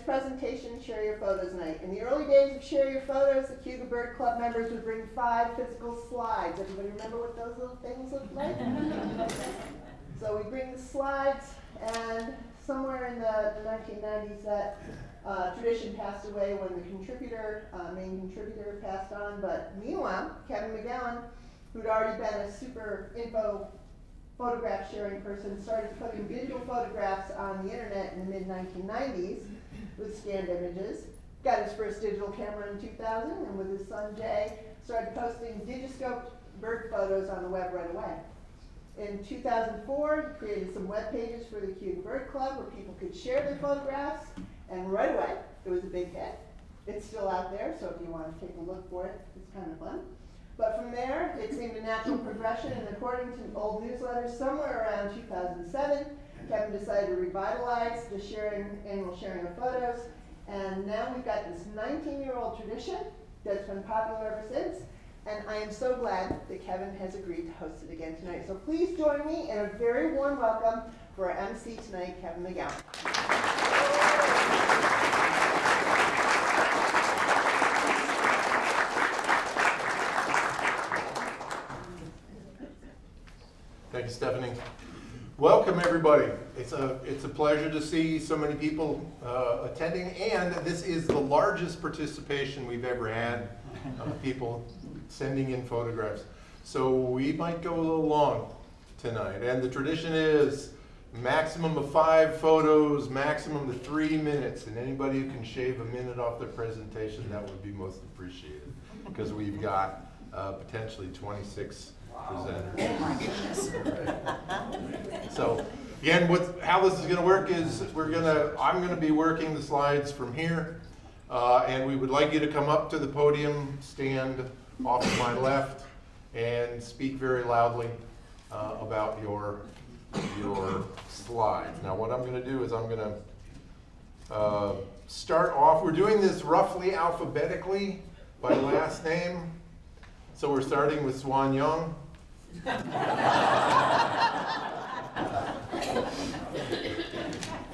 presentation, Share Your Photos night. In the early days of Share Your Photos, the Cayuga Bird Club members would bring 5 physical slides. Everybody remember what those little things looked like? So we bring the slides, and somewhere in the 1990s that tradition passed away when the main contributor passed on, but meanwhile, Kevin McGowan, who'd already been a super info photograph sharing person, started putting digital photographs on the internet in the mid-1990s with scanned images. Got his first digital camera in 2000, and with his son Jay, started posting digiscoped bird photos on the web right away. In 2004, he created some web pages for the Cayuga Bird Club where people could share their photographs, and right away, it was a big hit. It's still out there, so if you want to take a look for it, it's kind of fun. But from there, it seemed a natural progression, and according to old newsletters, somewhere around 2007, Kevin decided to revitalize the annual sharing of photos, and now we've got this 19-year-old tradition that's been popular ever since, and I am so glad that Kevin has agreed to host it again tonight. So please join me in a very warm welcome for our MC tonight, Kevin McGowan. Thank you, Stephanie. Welcome, everybody. It's a pleasure to see so many people attending, and this is the largest participation we've ever had of people sending in photographs. So we might go a little long tonight, and the tradition is maximum of 5 photos, maximum of 3 minutes, and anybody who can shave a minute off their presentation, that would be most appreciated, because we've got potentially 26 presenters. Oh my goodness. So again, how this is going to work is I'm going to be working the slides from here, and we would like you to come up to the podium, stand off to my left, and speak very loudly about your slides. Now, what I'm going to do is I'm going to start off. We're doing this roughly alphabetically by last name, so we're starting with Suan Yong.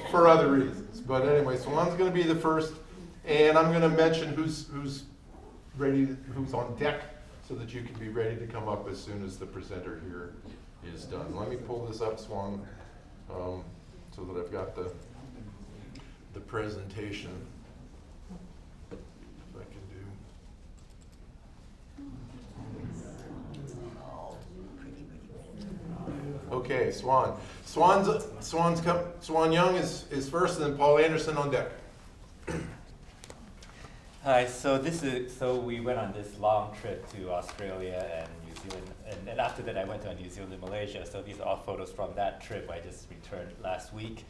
For other reasons, but anyway, Swan's going to be the first, and I'm going to mention who's on deck, so that you can be ready to come up as soon as the presenter here is done. Let me pull this up, Swan, so that I've got the presentation. If I can do. Okay, Suan. Suan Yong is first, and then Paul Anderson on deck. Hi. So we went on this long trip to Australia and New Zealand, and then after that I went to New Zealand and Malaysia. So these are all photos from that trip. I just returned last week,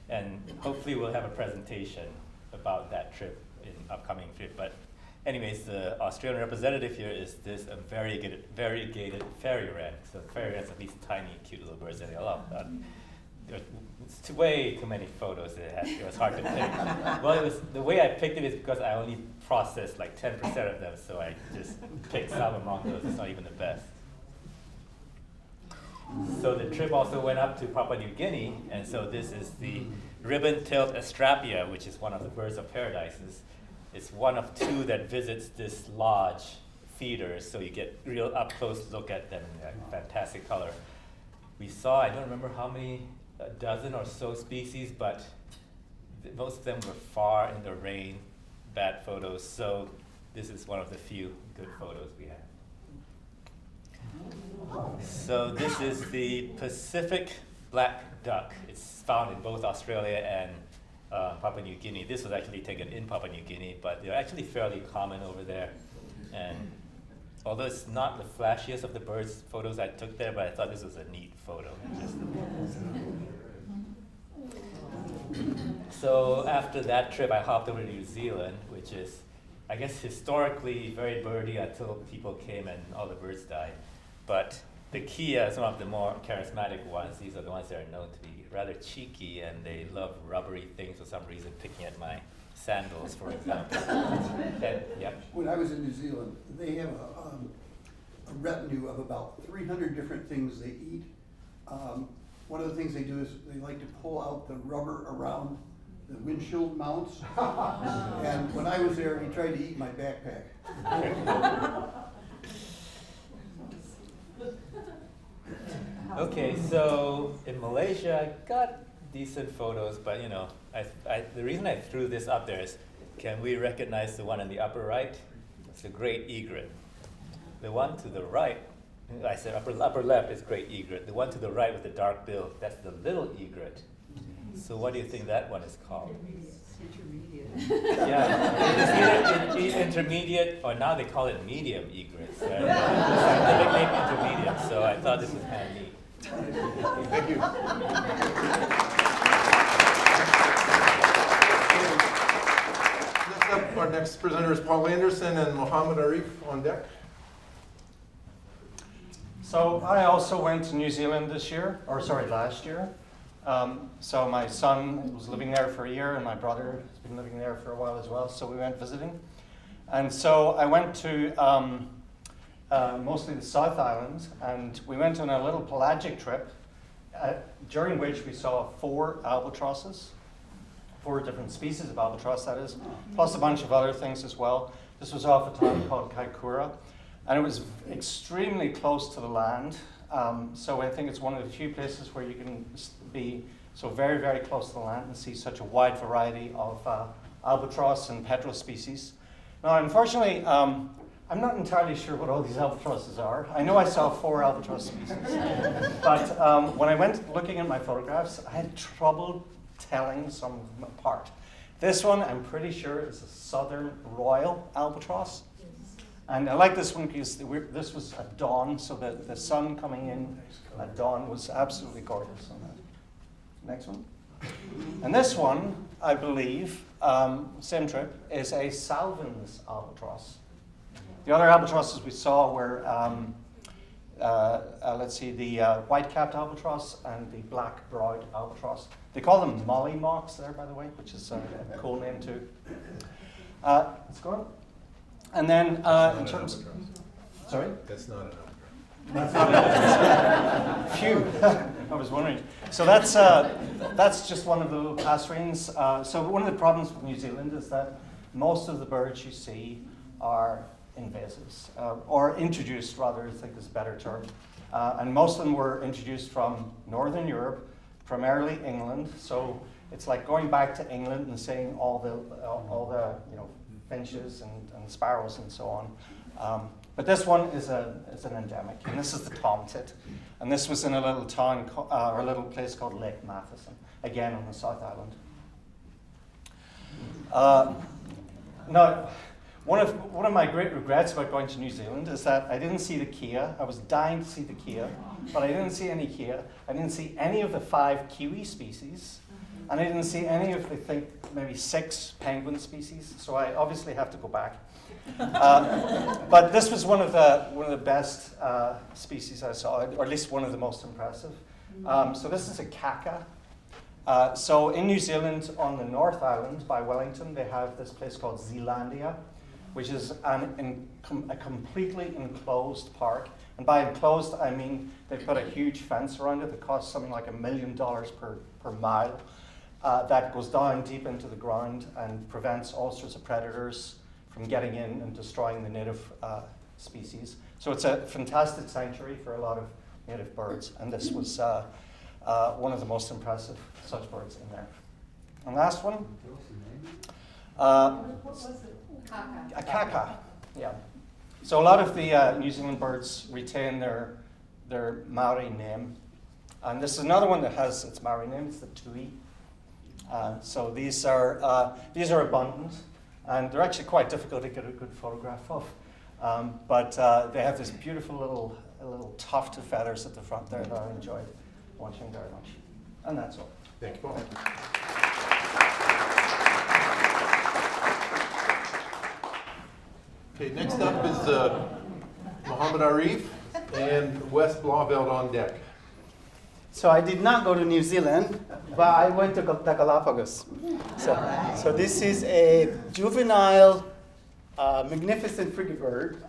and hopefully we'll have a presentation about that trip in upcoming trip. But anyways, the Australian representative here is this variegated fairy wren. So fairy wrens are these tiny, cute little birds, and they love. It's way too many photos. It was hard to pick. Well, the way I picked it is because I only processed like 10% of them, so I just picked some among those. It's not even the best. So the trip also went up to Papua New Guinea, and so this is the ribbon-tailed astrapia, which is one of the birds of paradises. It's one of 2 that visits this large feeder, so you get real up-close look at them in that fantastic color. We saw, I don't remember how many, a dozen or so species, but most of them were far in the rain, bad photos, so this is one of the few good photos we have. So this is the Pacific black duck. It's found in both Australia and Papua New Guinea. This was actually taken in Papua New Guinea, but they're actually fairly common over there. And although it's not the flashiest of the birds photos I took there, but I thought this was a neat photo. So after that trip, I hopped over to New Zealand, which is, I guess, historically very birdy until people came and all the birds died. But the Kia, some of the more charismatic ones, these are the ones that are known to be rather cheeky, and they love rubbery things for some reason, picking at my sandals, for example. And, yeah. When I was in New Zealand, they have a retinue of about 300 different things they eat. One of the things they do is they like to pull out the rubber around the windshield mounts. And when I was there, he tried to eat my backpack. Okay, so in Malaysia, I got decent photos, but you know, the reason I threw this up there is, can we recognize the one in the upper right? It's a great egret. The one to the right, I said upper left is great egret. The one to the right with the dark bill, that's the little egret. So what do you think that one is called? Intermediate. Yeah, it's either intermediate, or now they call it medium egret. So the scientific name intermediate. So I thought this was kind of neat. Thank you. Next up, our next presenter is Paul Anderson and Mohammed Arif on deck. So I also went to New Zealand last year. So my son was living there for a year, and my brother has been living there for a while as well. So we went visiting, and so I went to mostly the South Island, and we went on a little pelagic trip, during which we saw 4 albatrosses, 4 different species of albatross, that is, plus a bunch of other things as well. This was off a town called Kaikoura, and it was extremely close to the land. So I think it's one of the few places where you can be so very, very close to the land and see such a wide variety of albatross and petrel species. Now, unfortunately, I'm not entirely sure what all these albatrosses are. I know I saw 4 albatross species, but when I went looking at my photographs, I had trouble telling some of them apart. This one, I'm pretty sure, is a southern royal albatross. And I like this one because this was at dawn, so the sun coming in at dawn was absolutely gorgeous on that. Next one. And this one, I believe, same trip, is a Salvin's albatross. The other albatrosses we saw were, the white-capped albatross and the black-browed albatross. They call them mollymocks there, by the way, which is a cool name too. Let's go on. And then in terms of, sorry? That's not an Phew, I was wondering. So that's just one of the little passerines. So one of the problems with New Zealand is that most of the birds you see are invasives, or introduced rather, I think is a better term. And most of them were introduced from Northern Europe, primarily England. So it's like going back to England and seeing all the finches and sparrows and so on. But this one is an endemic, and this is the tomtit. And this was in a little town, or a little place called Lake Matheson, again on the South Island. Now, one of my great regrets about going to New Zealand is that I didn't see the kea. I was dying to see the kea, but I didn't see any kea. I didn't see any of the 5 kiwi species, and I didn't see any of the, I think, maybe 6 penguin species. So I obviously have to go back. But this was one of the best species I saw, or at least one of the most impressive. So this is a kaka. So in New Zealand, on the North Island by Wellington, they have this place called Zealandia, which is a completely enclosed park. And by enclosed, I mean they put a huge fence around it that costs something like $1 million per mile. That goes down deep into the ground and prevents all sorts of predators from getting in and destroying the native species. So it's a fantastic sanctuary for a lot of native birds, and this was one of the most impressive such birds in there. And last one, What was it? Kaka. a kaka. Yeah. So a lot of the New Zealand birds retain their Maori name, and this is another one that has its Maori name. It's the tui. So these are abundant, and they're actually quite difficult to get a good photograph of. But they have this beautiful little tuft of feathers at the front there that I enjoyed watching very much. And that's all. Thank you, Paul. Thank you. Okay, next up is Mohammed Arif and Wes Blauvelt on deck. So I did not go to New Zealand, but I went to the Galapagos. So this is a juvenile, magnificent frigate bird.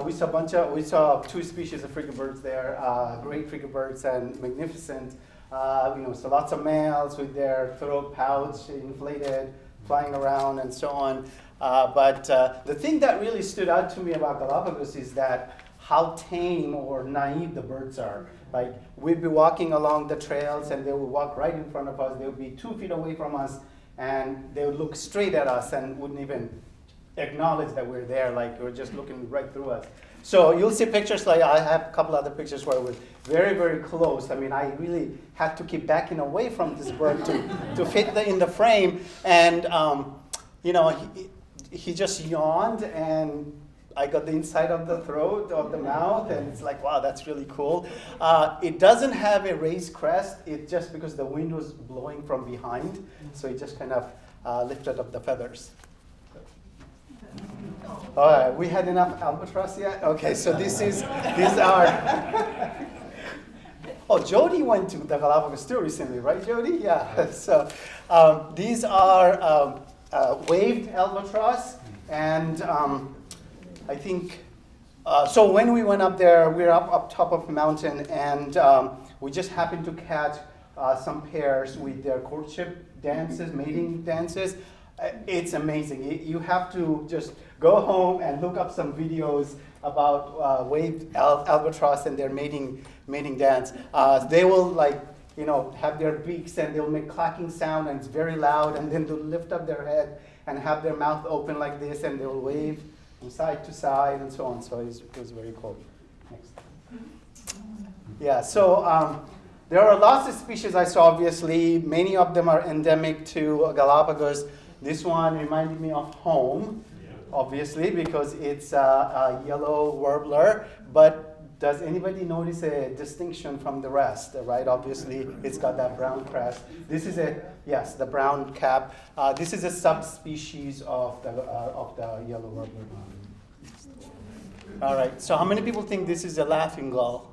We saw 2 species of frigate birds there, great frigate birds and magnificent So lots of males with their throat pouch inflated, flying around and so on. But the thing that really stood out to me about Galapagos is that how tame or naive the birds are. Like, we'd be walking along the trails and they would walk right in front of us. They would be 2 feet away from us and they would look straight at us and wouldn't even acknowledge that we're there, like we're just looking right through us. So you'll see pictures, like I have a couple other pictures where we're very, very close. I mean, I really had to keep backing away from this bird to fit in the frame. And, he just yawned and I got the inside of the throat, of the mouth, and it's like, wow, that's really cool. It doesn't have a raised crest. It's just because the wind was blowing from behind, so it just kind of lifted up the feathers. All right, we had enough albatross yet? Okay, so these are. Oh, Jody went to the Galapagos too recently, right, Jody? Yeah. So these are waved albatross, and I think. So when we went up there, we were up top of a mountain, and we just happened to catch some pairs with their courtship dances, mating dances. It's amazing. You have to just go home and look up some videos about waved albatross and their mating dance. They will have their beaks and they'll make clacking sound and it's very loud, and then they'll lift up their head and have their mouth open like this and they'll wave from side to side and so on. So it was very cool. Next. Yeah. So. There are lots of species I saw, obviously. Many of them are endemic to Galapagos. This one reminded me of home, obviously, because it's a yellow warbler. But does anybody notice a distinction from the rest, right? Obviously, it's got that brown crest. This is the brown cap. This is a subspecies of the yellow warbler. All right, so how many people think this is a laughing gull?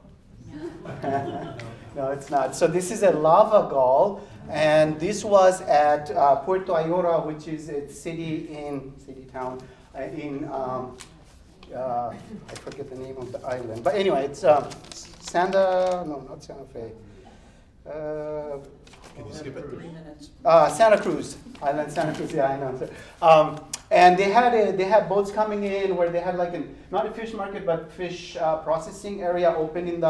No, it's not. So this is a lava gull, and this was at Puerto Ayora, which is a town in I forget the name of the island. But anyway, it's not Santa Fe. Can you skip it? 3 minutes. Santa Cruz, Island Santa Cruz. Yeah, I know. And they had boats coming in where they had not a fish market but fish processing area open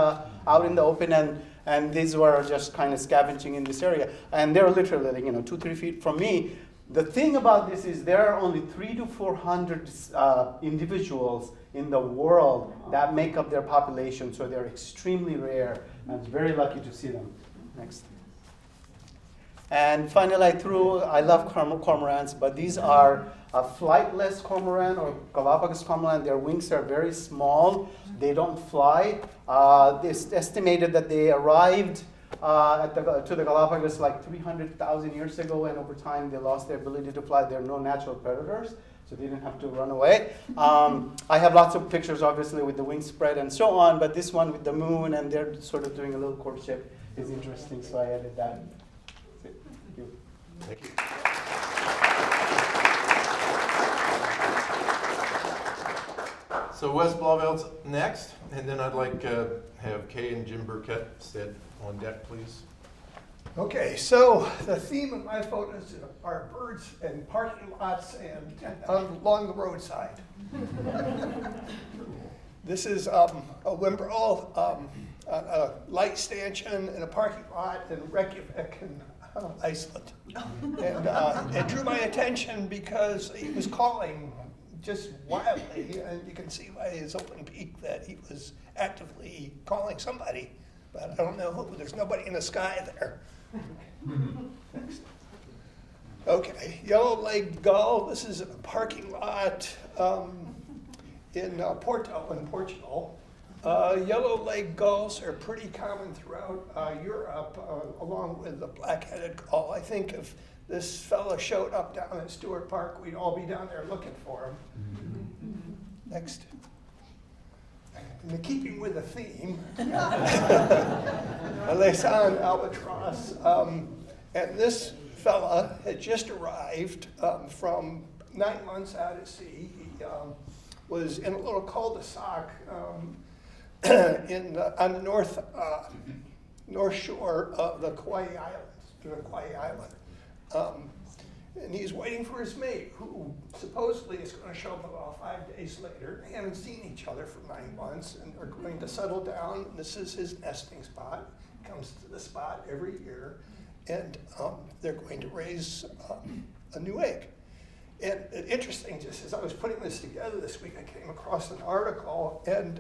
out in the open, and these were just kind of scavenging in this area, and they're literally 2-3 feet from me. The thing about this is there are only 300 to 400 individuals in the world that make up their population, so they're extremely rare, and it's very lucky to see them. Next. And finally, I love cormorants, but these are a flightless cormorant or Galapagos cormorant. Their wings are very small. They don't fly. It's estimated that they arrived to the Galapagos 300,000 years ago, and over time they lost their ability to fly. They're no natural predators, so they didn't have to run away. I have lots of pictures, obviously, with the wings spread and so on, but this one with the moon, and they're sort of doing a little courtship, is interesting, so I added that. Thank you. So Wes Blauvelt's next, and then I'd like to have Kay and Jim Burkett sit on deck, please. Okay, so the theme of my photos are birds and parking lots and along the roadside. This is a Wimbrel, a light stanchion and a parking lot in Reykjavik in Iceland. And it drew my attention because he was calling just wildly, and you can see by his open beak that he was actively calling somebody, but I don't know who. There's nobody in the sky there. Next. Okay, yellow-legged gull. This is a parking lot in Porto in Portugal. Yellow-legged gulls are pretty common throughout Europe, along with the black-headed gull. I think if this fella showed up down at Stewart Park, we'd all be down there looking for him. Next. In keeping with the theme, a Laysan albatross, and this fella had just arrived from 9 months out at sea. He was in a little cul-de-sac on the north shore of the Kauai Island. And he's waiting for his mate, who supposedly is going to show up about 5 days later. They haven't seen each other for 9 months, and they're going to settle down. This is his nesting spot. Comes to the spot every year, and they're going to raise a new egg. And interesting, just as I was putting this together this week, I came across an article, and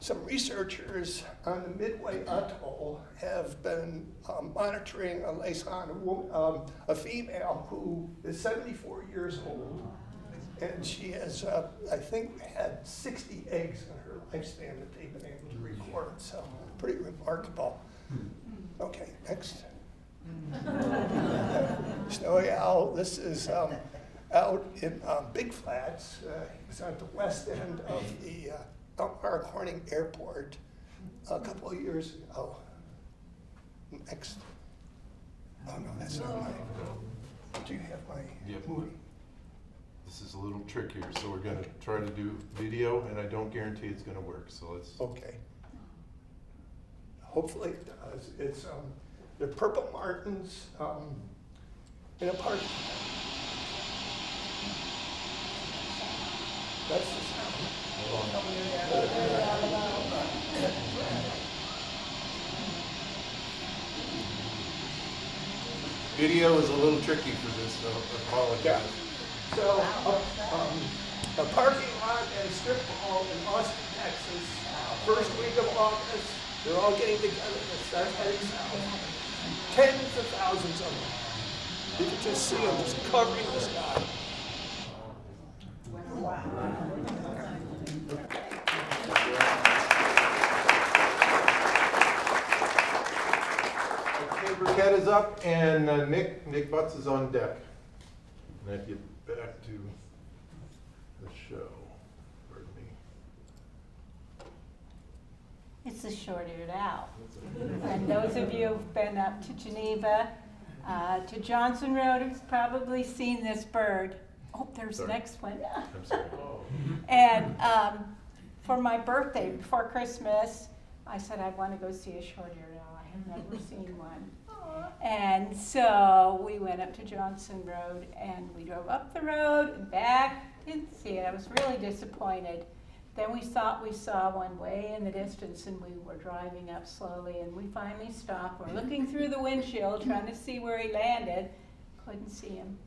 some researchers on the Midway Atoll have been monitoring a liaison, a female who is 74 years old, and she has, I think, had 60 eggs in her lifespan that they've been able to record, so pretty remarkable. Okay, next. Snowy Owl, this is out in Big Flats. It's at the west end of the Mark Corning Airport a couple of years ago. Next. Oh no, that's not mine. Do you have my movie? This is a little trickier, so we're gonna try to do video, and I don't guarantee it's gonna work, so let's. Okay. Hopefully it does. It's the Purple Martins in a park. That's the sound. Video is a little tricky for this, so I apologize. So, a parking lot and strip mall in Austin, Texas, first week of August, they're all getting together to start heading south. Tens of thousands of them. You can just see them just covering the sky. Okay, Burkett is up, and Nick Butts is on deck. And I get back to the show. Pardon me. It's the short-eared owl. And those of you who've been up to Geneva, to Johnson Road, have probably seen this bird. Oh, there's the next one. I'm sorry. And for my birthday, before Christmas, I said I want to go see a short-eared owl. I have never seen one. And so we went up to Johnson Road, and we drove up the road and back. Didn't see it. I was really disappointed. Then we thought we saw one way in the distance, and we were driving up slowly, and we finally stopped. We're looking through the windshield, trying to see where he landed. Couldn't see him.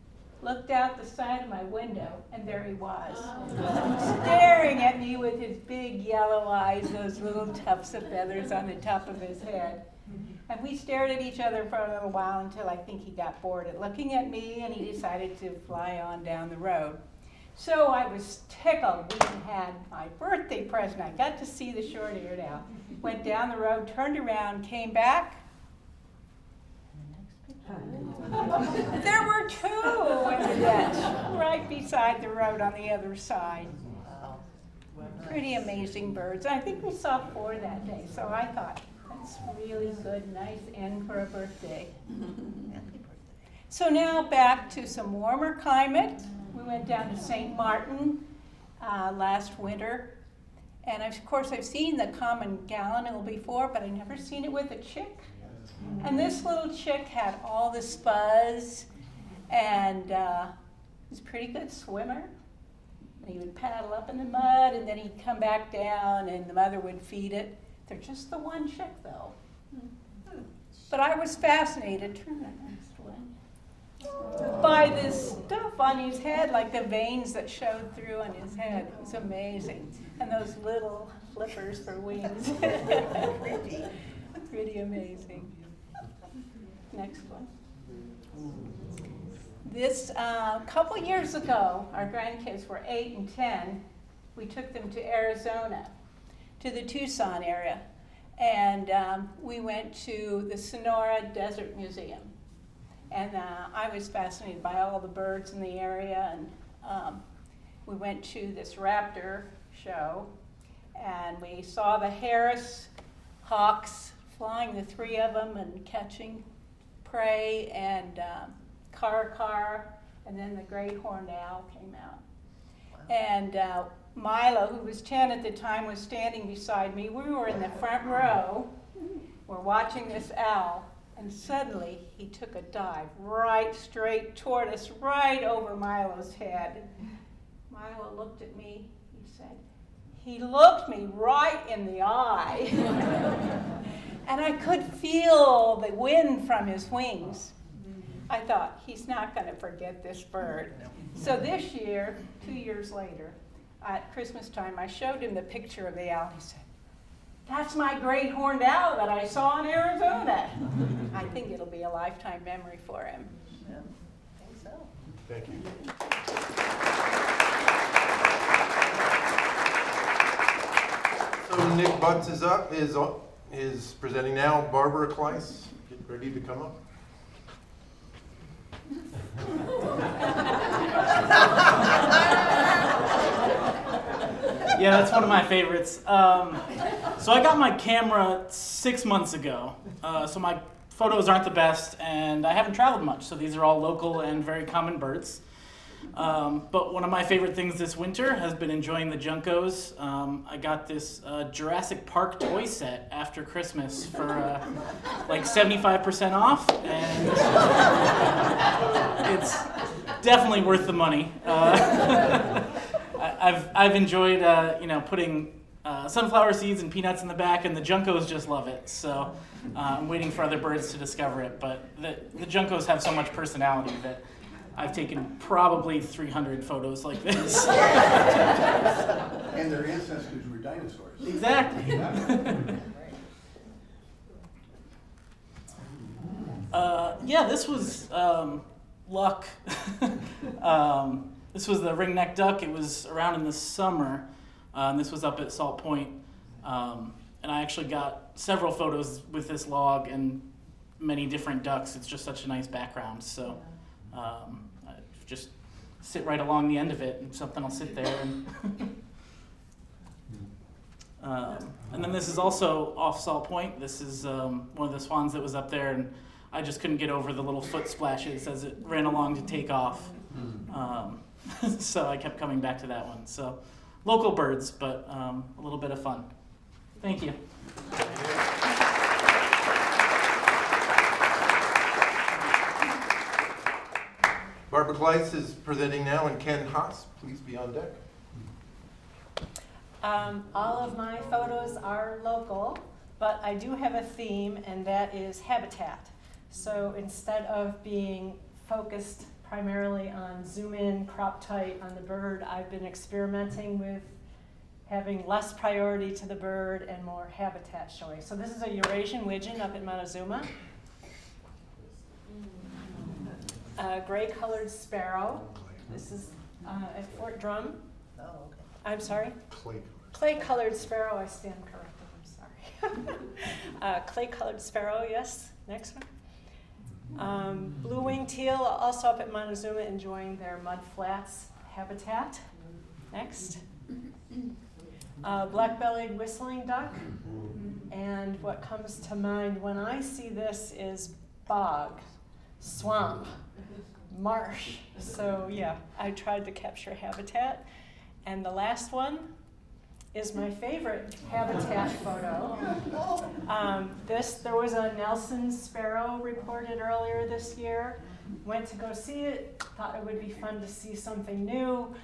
Looked out the side of my window, and there he was, staring at me with his big yellow eyes, those little tufts of feathers on the top of his head. And we stared at each other for a little while until I think he got bored at looking at me, and he decided to fly on down the road. So I was tickled. We had my birthday present. I got to see the short-eared owl. Went down the road, turned around, came back. There were two in the ditch, right beside the road on the other side. Pretty amazing birds. I think we saw 4 that day, so I thought, that's really good, nice end for a birthday. So now back to some warmer climate. We went down to St. Martin last winter. And of course I've seen the common gallinule before, but I've never seen it with a chick. And this little chick had all this fuzz, and was a pretty good swimmer. And he would paddle up in the mud, and then he'd come back down, and the mother would feed it. They're just the one chick, though. But I was fascinated, turn that next one, by this stuff on his head, like the veins that showed through on his head. It was amazing. And those little flippers for wings. Creepy. Pretty amazing. Next one. This, couple years ago, our grandkids were 8 and 10. We took them to Arizona, to the Tucson area. And we went to the Sonora Desert Museum. And I was fascinated by all the birds in the area. And we went to this raptor show. And we saw the Harris hawks flying, the 3 of them, and catching prey, and car, and then the great horned owl came out. Wow. And Milo, who was 10 at the time, was standing beside me. We were in the front row, we're watching this owl, and suddenly he took a dive right straight toward us, right over Milo's head. Milo looked at me, he said, he looked me right in the eye. And I could feel the wind from his wings. I thought, he's not going to forget this bird. So this year, 2 years later, at Christmas time, I showed him the picture of the owl. He said, that's my great horned owl that I saw in Arizona. I think it'll be a lifetime memory for him. Yeah, I think so. Thank you. So Nick Butts is up, is presenting now. Barbara Clise, get ready to come up. Yeah, that's one of my favorites. So I got my camera 6 months ago, so my photos aren't the best, and I haven't traveled much, so these are all local and very common birds. But one of my favorite things this winter has been enjoying the Juncos. I got this Jurassic Park toy set after Christmas for like 75% off, and it's definitely worth the money. I've enjoyed putting sunflower seeds and peanuts in the back, and the Juncos just love it. So I'm waiting for other birds to discover it. But the Juncos have so much personality that I've taken probably 300 photos like this. And their ancestors were dinosaurs. Exactly. Yeah, this was luck. This was the ringneck duck. It was around in the summer, and this was up at Salt Point. And I actually got several photos with this log and many different ducks. It's just such a nice background. So I just sit right along the end of it, and something will sit there. And then this is also off Salt Point. This is one of the swans that was up there, and I just couldn't get over the little foot splashes as it ran along to take off. So I kept coming back to that one. So local birds, but a little bit of fun. Thank you. Barbara Clise is presenting now, and Ken Haas, please be on deck. All of my photos are local, but I do have a theme, and that is habitat. So instead of being focused primarily on zoom in, crop tight on the bird, I've been experimenting with having less priority to the bird and more habitat showing. So this is a Eurasian widgeon up in Montezuma. A gray-colored sparrow. This is at Fort Drum. Oh, okay. I'm sorry? Clay. Clay-colored sparrow, I stand corrected, I'm sorry. Clay-colored sparrow, yes. Next one. Blue-winged teal, also up at Montezuma, enjoying their mud flats habitat. Next. Black-bellied whistling duck. And what comes to mind when I see this is bog, swamp, marsh. So yeah, I tried to capture habitat. And the last one is my favorite habitat photo. There was a Nelson sparrow reported earlier this year. Went to go see it, thought it would be fun to see something new.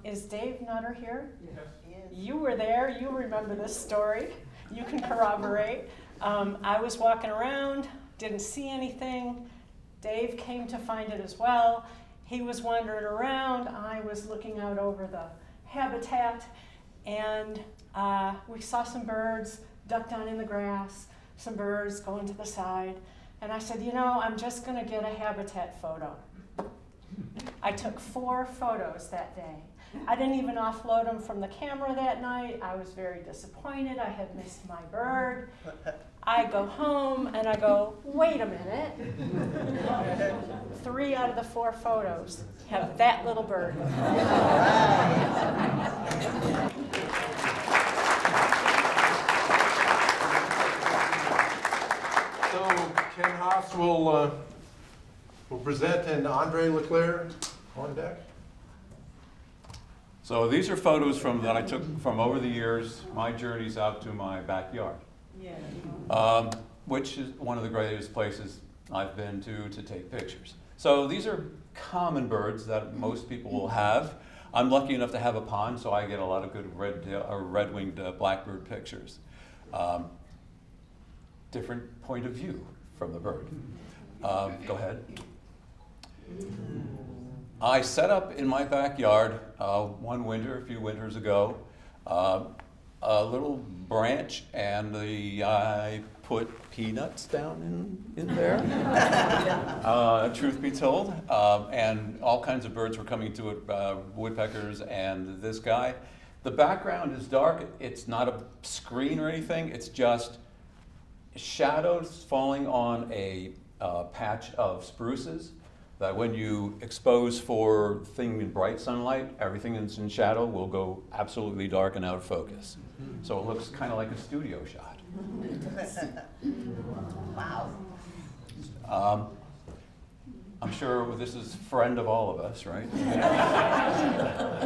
Is Dave Nutter here? Yes. You were there, you remember this story. You can corroborate. I was walking around, didn't see anything. Dave came to find it as well. He was wandering around, I was looking out over the habitat, and we saw some birds duck down in the grass, some birds going to the side, and I said, I'm just gonna get a habitat photo. I took 4 photos that day. I didn't even offload them from the camera that night. I was very disappointed. I had missed my bird. I go home and I go, wait a minute. 3 out of the 4 photos have that little bird. So Ken Haas will present, and Andre Laclair on deck. So these are photos that I took from over the years, my journeys out to my backyard. which is one of the greatest places I've been to take pictures. So these are common birds that most people will have. I'm lucky enough to have a pond, so I get a lot of good red-winged blackbird pictures. Different point of view from the bird. Go ahead. I set up in my backyard one winter, a few winters ago, a little branch, and I put peanuts down in there, truth be told, and all kinds of birds were coming to it, woodpeckers and this guy. The background is dark. It's not a screen or anything. It's just shadows falling on a patch of spruces that when you expose for thing in bright sunlight, everything that's in shadow will go absolutely dark and out of focus. So it looks kind of like a studio shot. Wow. I'm sure this is friend of all of us, right?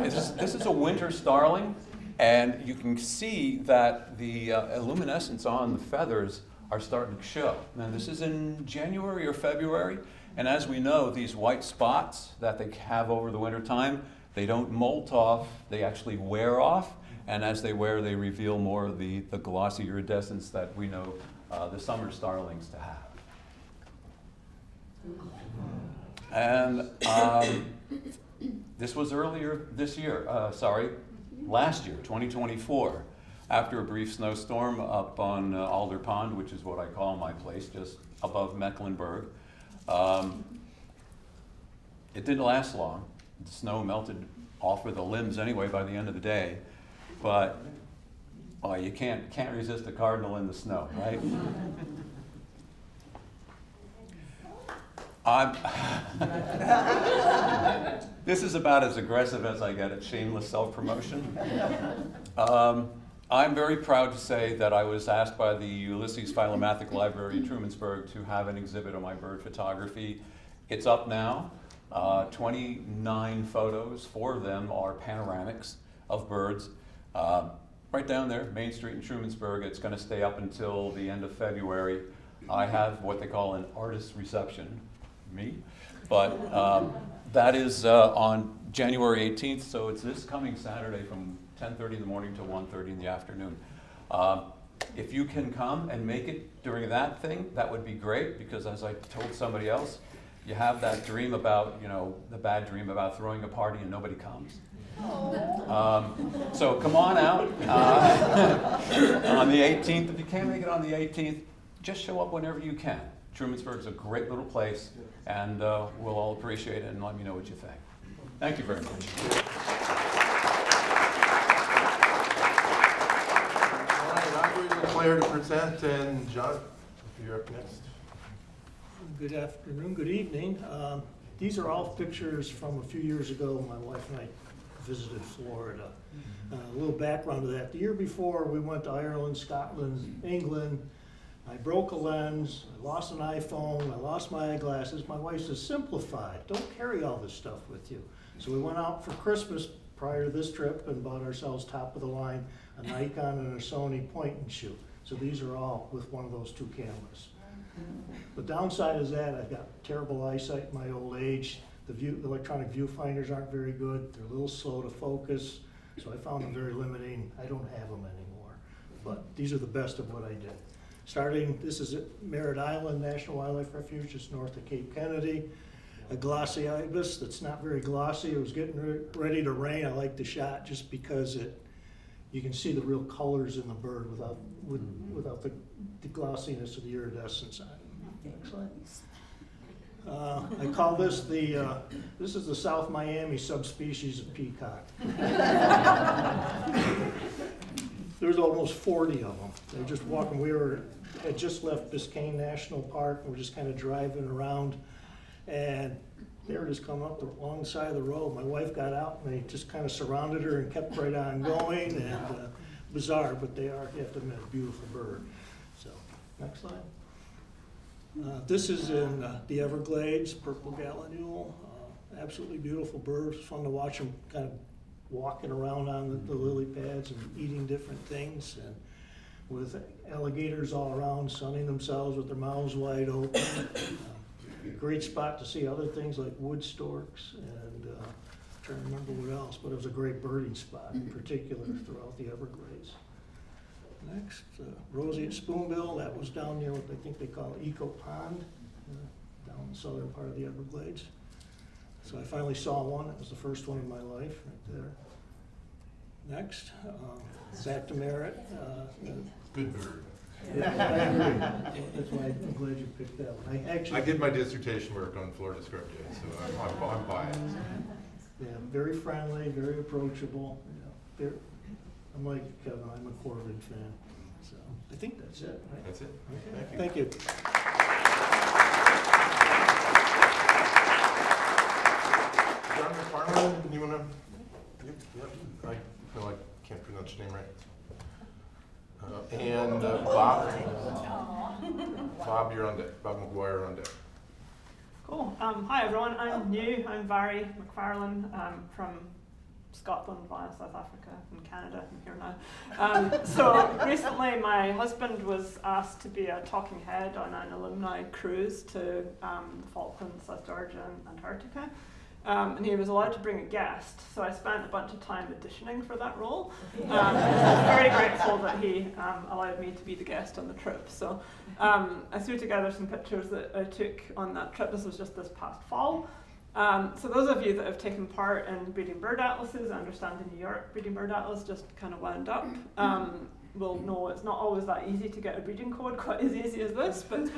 This is a winter starling, and you can see that the luminescence on the feathers are starting to show. Now this is in January or February, and as we know, these white spots that they have over the winter time, they don't molt off, they actually wear off, and as they wear, they reveal more of the glossy iridescence that we know the summer starlings to have. And this was earlier this year, last year, 2024, after a brief snowstorm up on Alder Pond, which is what I call my place, just above Mecklenburg. It didn't last long. The snow melted off of the limbs anyway by the end of the day, but you can't resist a cardinal in the snow, right? This is about as aggressive as I get at shameless self-promotion. I'm very proud to say that I was asked by the Ulysses Philomathic Library in Trumansburg to have an exhibit on my bird photography. It's up now. 29 photos, 4 of them are panoramics of birds. Right down there, Main Street in Trumansburg. It's going to stay up until the end of February. I have what they call an artist reception, me, but that is on January 18th, so it's this coming Saturday from 10:30 in the morning to 1:30 in the afternoon. If you can come and make it during that thing, that would be great, because as I told somebody else, you have that dream about, the bad dream about throwing a party and nobody comes. So come on out on the 18th. If you can't make it on the 18th, just show up whenever you can. Trumansburg's a great little place, and we'll all appreciate it, and let me know what you think. Thank you very much. I'm Laclair to present, and John, you're up next. Good afternoon, good evening. These are all pictures from a few years ago. My wife and I visited Florida. A little background to that. The year before, we went to Ireland, Scotland, England. I broke a lens, I lost an iPhone, I lost my eyeglasses. My wife says, simplify, don't carry all this stuff with you. So we went out for Christmas prior to this trip and bought ourselves top of the line, a Nikon and a Sony point and shoot. So these are all with one of those 2 cameras. The downside is that I've got terrible eyesight in my old age. The electronic viewfinders aren't very good. They're a little slow to focus, so I found them very limiting. I don't have them anymore, but these are the best of what I did. This is at Merritt Island National Wildlife Refuge, just north of Cape Kennedy. A glossy ibis that's not very glossy. It was getting ready to rain. I like the shot just because you can see the real colors in the bird without the glossiness of the iridescence on it. Excellent. I call this this is the South Miami subspecies of peacock. There's almost 40 of them. They're just walking. We had just left Biscayne National Park, and we're just kind of driving around, and they were just coming up the long side of the road. My wife got out, and they just kind of surrounded her and kept right on going. And bizarre, but they are, you have to admit, a beautiful bird. So, next slide. This is in the Everglades, purple gallinule. Absolutely beautiful birds. It's fun to watch them kind of walking around on the lily pads and eating different things. And with alligators all around, sunning themselves with their mouths wide open. Great spot to see other things like wood storks and trying to remember what else, but it was a great birding spot in particular throughout the Everglades. Next, roseate spoonbill, that was down near what I think they call Eco Pond, down in the southern part of the Everglades. So I finally saw one. It was the first one in my life, right there. Next, back to Merritt. Good bird. Yeah, I agree. That's why I'm glad you picked that one. I did my dissertation work on Florida scrub jays, so I'm biased. Yeah, very friendly, very approachable. You know, I'm like Kevin, I'm a Corvid fan. So I think that's it, right? That's it. Okay. Thank you. Thank you. John McFarlane, you wanna? Yep. I feel like I can't pronounce your name right. And Bob. Bob, you're on deck. Bob McGuire on deck. Cool. Hi everyone. I'm new. I'm Mhairi McFarlane from Scotland via South Africa and Canada. I'm here now. So recently my husband was asked to be a talking head on an alumni cruise to the Falklands, South Georgia and Antarctica. And he was allowed to bring a guest, so I spent a bunch of time auditioning for that role. I'm very grateful that he allowed me to be the guest on the trip. So I threw together some pictures that I took on that trip. This was just this past fall. So those of you that have taken part in breeding bird atlases, I understand the New York breeding bird atlas just kind of wound up, will know it's not always that easy to get a breeding code quite as easy as this, but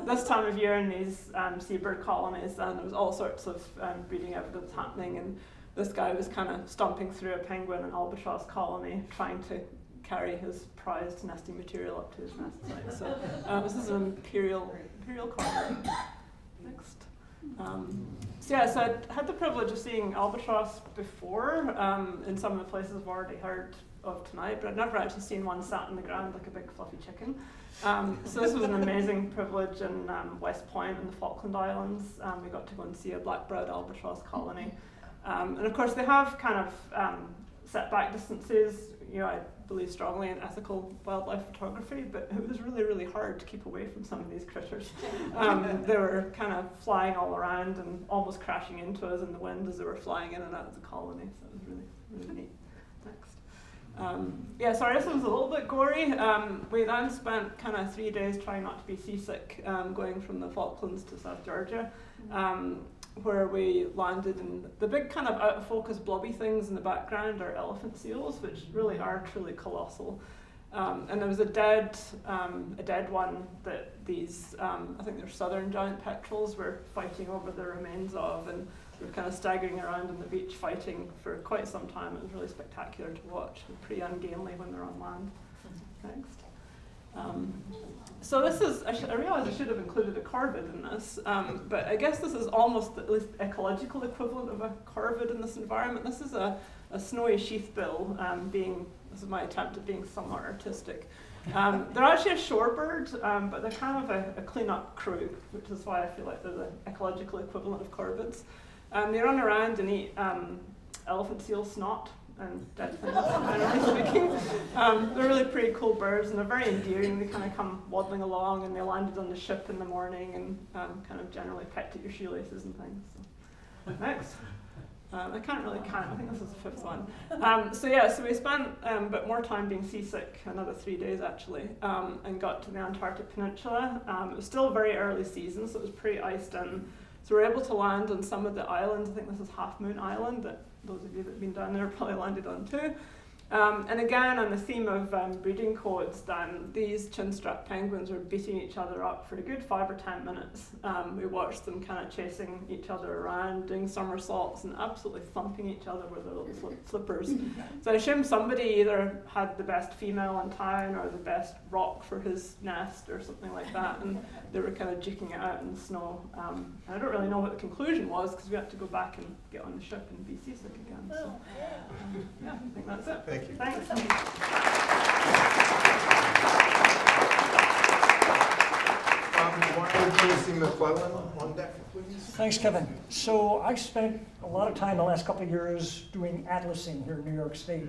this time of year in these seabird colonies, there was all sorts of breeding evidence happening, and this guy was kind of stomping through a penguin and albatross colony trying to carry his prized nesting material up to his nest site. So this is an imperial cormorant. Next. So I had the privilege of seeing albatross before in some of the places I've already heard of tonight, but I'd never actually seen one sat on the ground like a big fluffy chicken. So this was an amazing privilege in West Point in the Falkland Islands. We got to go and see a black-browed albatross colony. And of course they have kind of setback distances. You know, I believe strongly in ethical wildlife photography, but it was really, really hard to keep away from some of these critters. They were kind of flying all around and almost crashing into us in the wind as they were flying in and out of the colony, so it was really, really neat. Next. Sorry, this one's a little bit gory. We then spent kind of 3 days trying not to be seasick, going from the Falklands to South Georgia, where we landed, and the big kind of out of focus blobby things in the background are elephant seals, which really are truly colossal. And there was a dead one that these, I think they're southern giant petrels, were fighting over the remains of, and they were kind of staggering around on the beach fighting for quite some time. It was really spectacular to watch, pretty ungainly when they're on land. Next. So this is, I realize I should have included a corvid in this, but I guess this is almost the at least ecological equivalent of a corvid in this environment. This is a snowy sheathbill, this is my attempt at being somewhat artistic. They're actually a shorebird, but they're kind of a cleanup crew, which is why I feel like they're the ecological equivalent of corvids. They run around and eat elephant seal snot and dead things, generally speaking. They're really pretty cool birds, and they're very endearing. They kind of come waddling along, and they landed on the ship in the morning and kind of generally pecked at your shoelaces and things. So. Next. I can't really count. I think this is the 5th one. So we spent a bit more time being seasick, another 3 days actually, and got to the Antarctic Peninsula. It was still very early season, so it was pretty iced in. So we were able to land on some of the islands. I think this is Half Moon Island that those of you that have been down there probably landed on too. And again, on the theme of breeding codes, then these chinstrap penguins were beating each other up for a good 5 or 10 minutes. We watched them kind of chasing each other around, doing somersaults, and absolutely thumping each other with their little flippers. So I assume somebody either had the best female in town or the best rock for his nest or something like that, and they were kind of jigging it out in the snow. And I don't really know what the conclusion was, because we had to go back and get on the ship and be seasick again. So I think that's it. Thank you. Thanks. Tracy McLellan on deck, please. Thanks, Kevin. So I spent a lot of time the last couple of years doing atlasing here in New York State.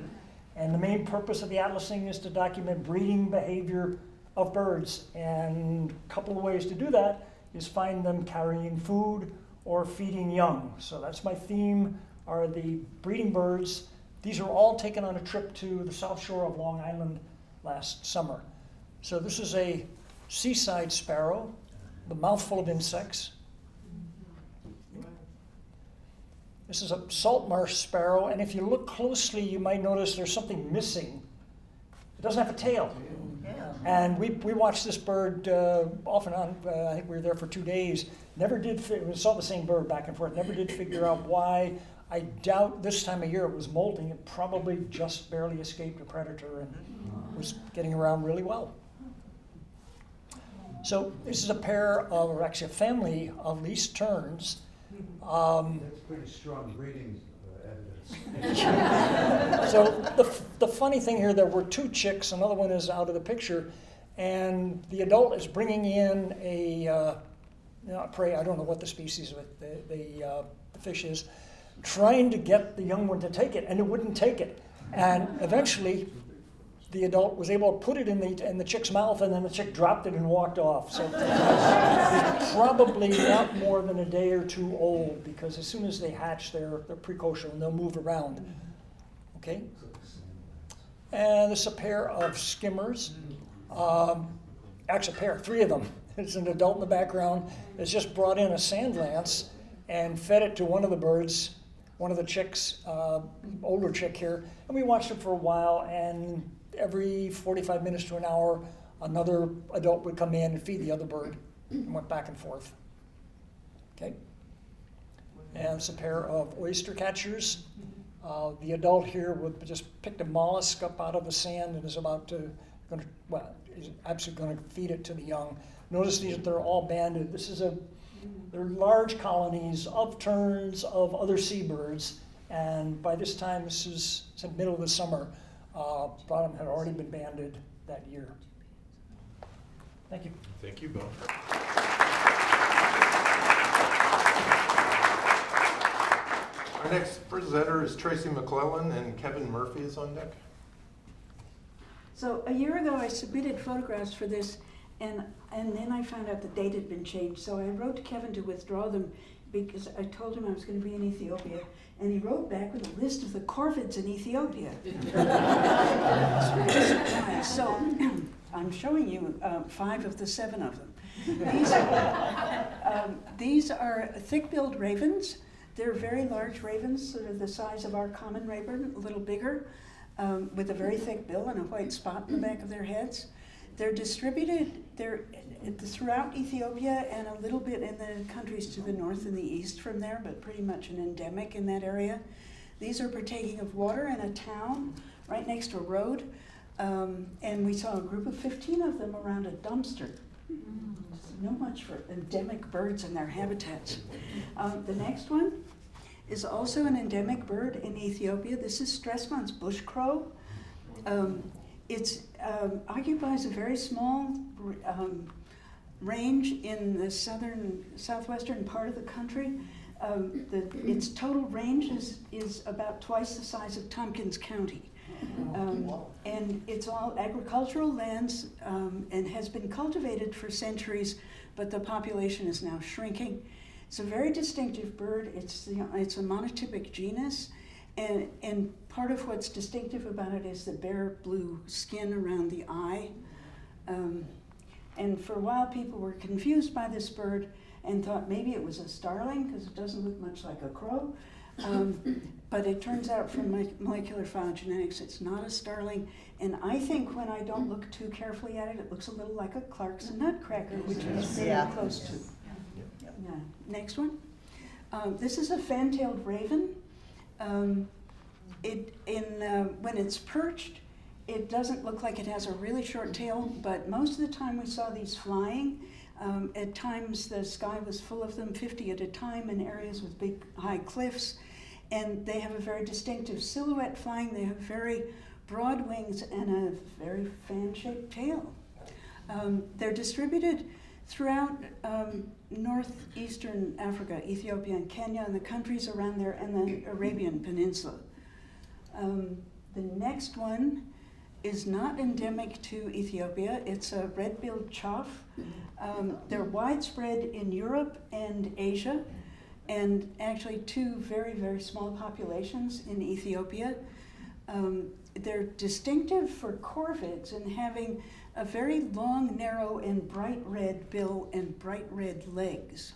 And the main purpose of the atlasing is to document breeding behavior of birds. And a couple of ways to do that is find them carrying food or feeding young. So that's my theme, are the breeding birds. These are all taken on a trip to the south shore of Long Island last summer. So this is a seaside sparrow, the mouthful of insects. This is a salt marsh sparrow, and if you look closely, you might notice there's something missing. It doesn't have a tail. Yeah. And we watched this bird off and on. I think we were there for 2 days. Never did, we saw the same bird back and forth, never did figure out why. I doubt this time of year it was molting. It probably just barely escaped a predator and was getting around really well. So this is a pair of, or actually a family of least terns. That's pretty strong breeding evidence. So the funny thing here, there were 2 chicks. Another one is out of the picture, and the adult is bringing in a prey. I don't know what the species of the fish is, trying to get the young one to take it, and it wouldn't take it. And eventually, the adult was able to put it in the chick's mouth, and then the chick dropped it and walked off. So it's probably not more than a day or 2 old, because as soon as they hatch, they're precocial and they'll move around. Okay. And this is a pair of skimmers. Actually, a pair, 3 of them. There's an adult in the background that's just brought in a sand lance and fed it to one of the birds, one of the chicks, older chick here. And we watched it for a while, and every 45 minutes to an hour, another adult would come in and feed the other bird, and went back and forth. Okay. And it's a pair of oyster catchers. The adult here would just picked a mollusk up out of the sand and is about to, is absolutely going to feed it to the young. Notice they're all banded. They're large colonies of terns, of other seabirds, and by this time, this is the middle of the summer, a lot of them had already been banded that year. Thank you. Thank you, Bo. Our next presenter is Tracy McLellan, and Kevin Murphy is on deck. So a year ago, I submitted photographs for this, and then I found out the date had been changed. So I wrote to Kevin to withdraw them because I told him I was going to be in Ethiopia, and he wrote back with a list of the corvids in Ethiopia. So I'm showing you 5 of the 7 of them. These are thick-billed ravens. They're very large ravens, sort of the size of our common raven, a little bigger, with a very thick bill and a white spot in the back of their heads. They're distributed throughout Ethiopia and a little bit in the countries to the north and the east from there, but pretty much an endemic in that area. These are partaking of water in a town right next to a road, and we saw a group of 15 of them around a dumpster. Not much for endemic birds and their habitats. The next one is also an endemic bird in Ethiopia. This is Stressman's bush crow. It occupies a very small range in the southwestern part of the country. Its total range is about twice the size of Tompkins County. And it's all agricultural lands and has been cultivated for centuries, but the population is now shrinking. It's a very distinctive bird. It's a monotypic genus, and part of what's distinctive about it is the bare blue skin around the eye. And for a while, people were confused by this bird and thought maybe it was a starling because it doesn't look much like a crow. But it turns out from molecular phylogenetics, it's not a starling. And I think when I don't look too carefully at it, it looks a little like a Clark's nutcracker, which is very close to. Yeah. Next one. This is a fan-tailed raven. When it's perched, it doesn't look like it has a really short tail, but most of the time we saw these flying. At times the sky was full of them, 50 at a time, in areas with big high cliffs. And they have a very distinctive silhouette flying. They have very broad wings and a very fan-shaped tail. They're distributed throughout northeastern Africa, Ethiopia and Kenya, and the countries around there, and the Arabian Peninsula. The next one is not endemic to Ethiopia. It's a red-billed chough. They're widespread in Europe and Asia, and actually two very, very small populations in Ethiopia. They're distinctive for corvids in having a very long, narrow, and bright red bill and bright red legs.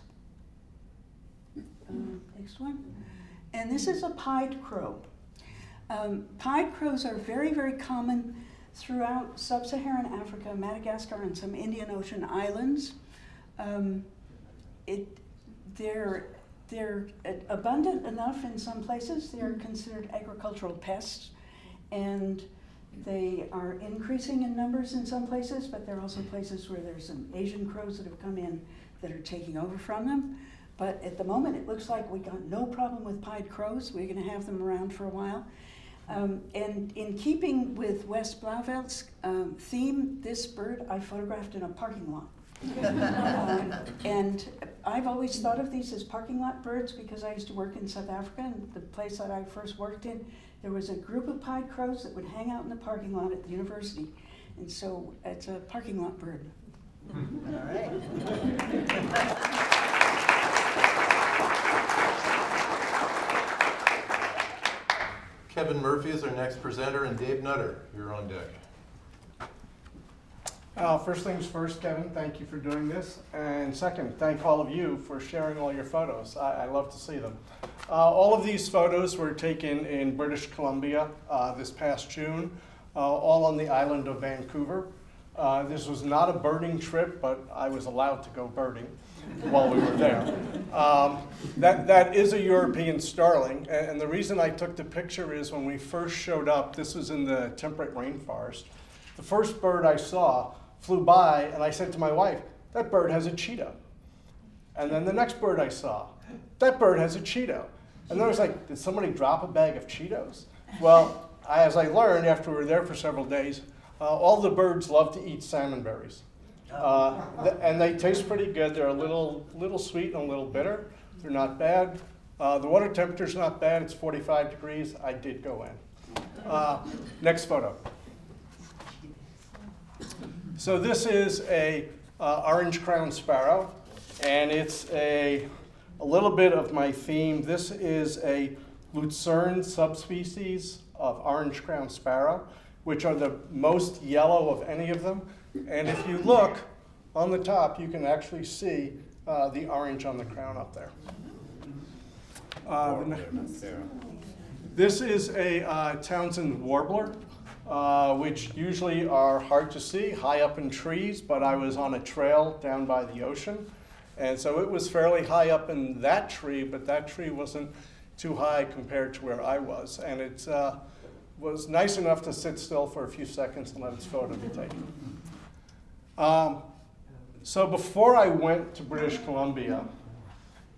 Next one. And this is a pied crow. Pied crows are very, very common throughout sub-Saharan Africa, Madagascar, and some Indian Ocean islands. They're abundant enough in some places. They are considered agricultural pests, and they are increasing in numbers in some places, but there are also places where there's some Asian crows that have come in that are taking over from them. But at the moment, it looks like we got no problem with pied crows. We're going to have them around for a while. And in keeping with Wes Blauvelt's theme, this bird I photographed in a parking lot. And I've always thought of these as parking lot birds because I used to work in South Africa, and the place that I first worked in, there was a group of pied crows that would hang out in the parking lot at the university. And so it's a parking lot bird. All right. Kevin Murphy is our next presenter, and Dave Nutter, you're on deck. First things first, Kevin, thank you for doing this. And second, thank all of you for sharing all your photos. I love to see them. All of these photos were taken in British Columbia this past June, all on the island of Vancouver. This was not a birding trip, but I was allowed to go birding while we were there. That is a European starling, and the reason I took the picture is when we first showed up, this was in the temperate rainforest, the first bird I saw flew by, and I said to my wife, that bird has a Cheeto. And then the next bird I saw, that bird has a Cheeto. And then I was like, did somebody drop a bag of Cheetos? Well, as I learned after we were there for several days, all the birds love to eat salmon berries. And they taste pretty good. They're a little sweet and a little bitter. They're not bad. The water temperature's not bad. It's 45 degrees. I did go in. Next photo. So this is a orange crowned sparrow, and it's a little bit of my theme. This is a Lucerne subspecies of orange crowned sparrow, which are the most yellow of any of them. And if you look on the top, you can actually see the orange on the crown up there. This is a Townsend warbler, which usually are hard to see, high up in trees, but I was on a trail down by the ocean. And so it was fairly high up in that tree, but that tree wasn't too high compared to where I was. And it was nice enough to sit still for a few seconds and let its photo be taken. So before I went to British Columbia,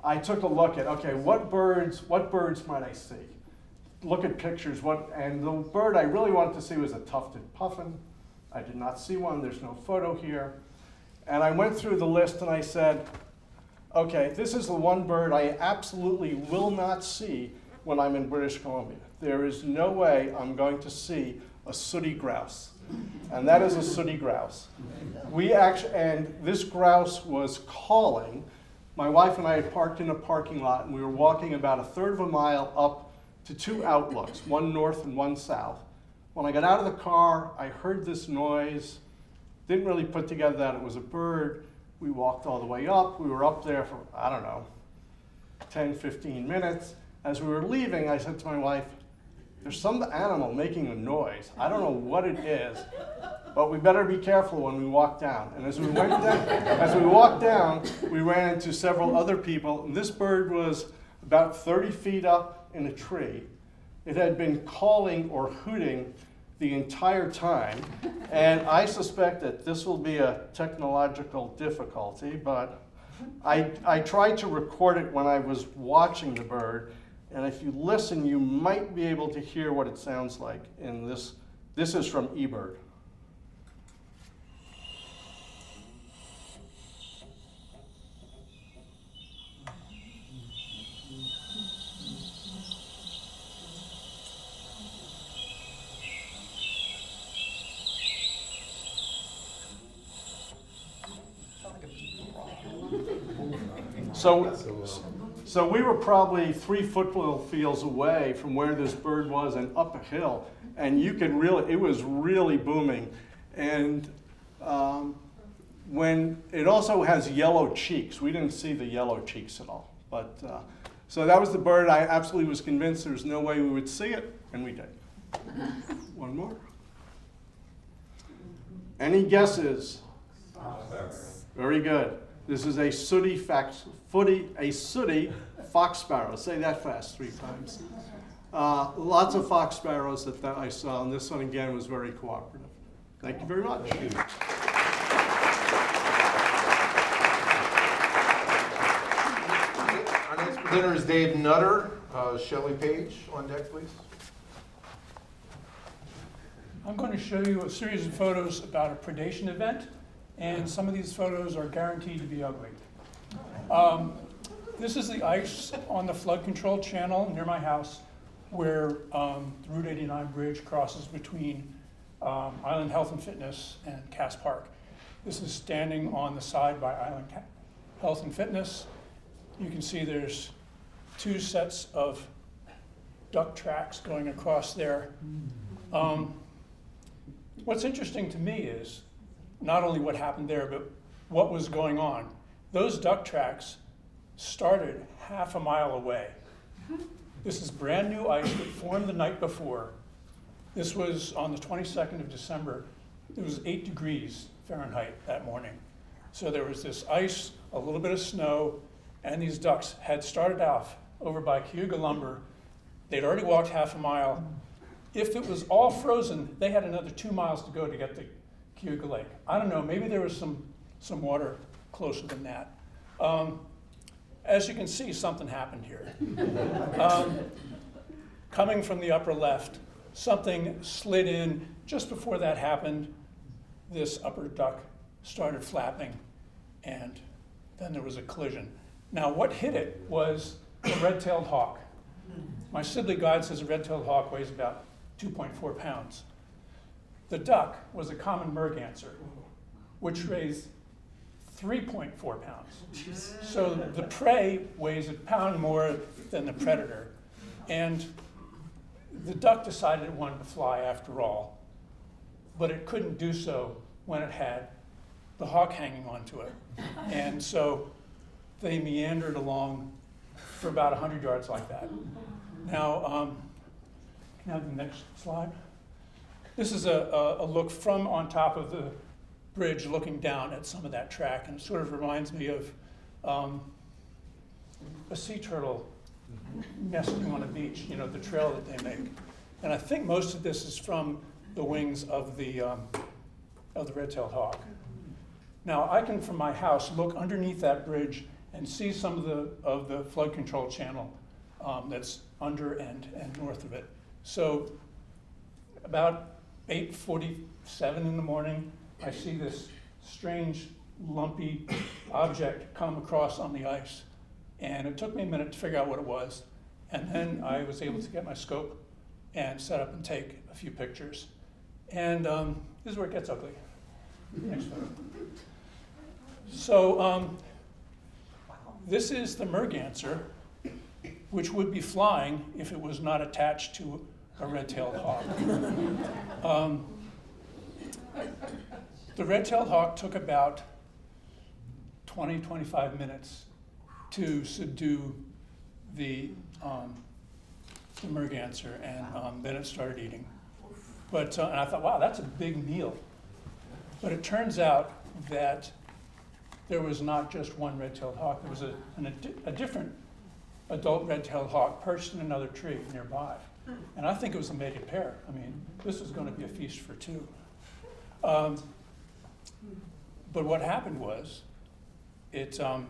I took a look at, okay, what birds might I see? Look at pictures, and the bird I really wanted to see was a tufted puffin. I did not see one, there's no photo here. And I went through the list and I said, okay, this is the one bird I absolutely will not see when I'm in British Columbia. There is no way I'm going to see a sooty grouse. And that is a sooty grouse. And this grouse was calling. My wife and I had parked in a parking lot, and we were walking about a third of a mile up to two outlooks, one north and one south. When I got out of the car, I heard this noise, didn't really put together that it was a bird. We walked all the way up. We were up there for, I don't know, 10, 15 minutes. As we were leaving, I said to my wife, there's some animal making a noise. I don't know what it is, but we better be careful when we walk down. And as we walked down, we ran into several other people, and this bird was about 30 feet up in a tree. It had been calling or hooting the entire time, and I suspect that this will be a technological difficulty, but I tried to record it when I was watching the bird, and if you listen, you might be able to hear what it sounds like in this. This is from eBird. So we were probably 3 football fields away from where this bird was and up a hill, and you could really, it was really booming. And when it also has yellow cheeks, we didn't see the yellow cheeks at all. But so that was the bird. I absolutely was convinced there was no way we would see it, and we did. One more. Any guesses? Very good. This is a sooty fox sparrow. Say that fast 3 times. Lots of fox sparrows that I saw, and this one again was very cooperative. Thank you very much. Our next presenter is Dave Nutter. Shelley Page on deck, please. I'm going to show you a series of photos about a predation event, and some of these photos are guaranteed to be ugly. This is the ice on the flood control channel near my house where the Route 89 bridge crosses between Island Health and Fitness and Cass Park. This is standing on the side by Island Health and Fitness. You can see there's 2 sets of duck tracks going across there. What's interesting to me is not only what happened there, but what was going on. Those duck tracks started half a mile away. This is brand new ice that formed the night before. This was on the 22nd of December. It was 8 degrees Fahrenheit that morning. So there was this ice, a little bit of snow, and these ducks had started off over by Cayuga Lumber. They'd already walked half a mile. If it was all frozen, they had another 2 miles to go to get to Cayuga Lake. I don't know, maybe there was some water closer than that. As you can see, something happened here. Coming from the upper left, something slid in. Just before that happened, this upper duck started flapping, and then there was a collision. Now, what hit it was a red-tailed hawk. My Sibley guide says a red-tailed hawk weighs about 2.4 pounds. The duck was a common merganser, which weighs 3.4 pounds. So the prey weighs a pound more than the predator. And the duck decided it wanted to fly after all, but it couldn't do so when it had the hawk hanging onto it. And so they meandered along for about 100 yards like that. Now, can I have the next slide? This is a look from on top of the bridge looking down at some of that track, and it sort of reminds me of a sea turtle nesting on a beach, you know, the trail that they make. And I think most of this is from the wings of the red-tailed hawk. Now, I can, from my house, look underneath that bridge and see some of the flood control channel that's under and north of it. So about 8:47 in the morning, I see this strange, lumpy object come across on the ice. And it took me a minute to figure out what it was. And then I was able to get my scope and set up and take a few pictures. And this is where it gets ugly. Next photo. So this is the merganser, which would be flying if it was not attached to a red-tailed hawk. The red-tailed hawk took about 20-25 minutes to subdue the merganser, and then it started eating. But and I thought, wow, that's a big meal. But it turns out that there was not just one red-tailed hawk. There was a different adult red-tailed hawk perched in another tree nearby. And I think it was a mated pair. I mean, this was going to be a feast for 2. But what happened was, it, go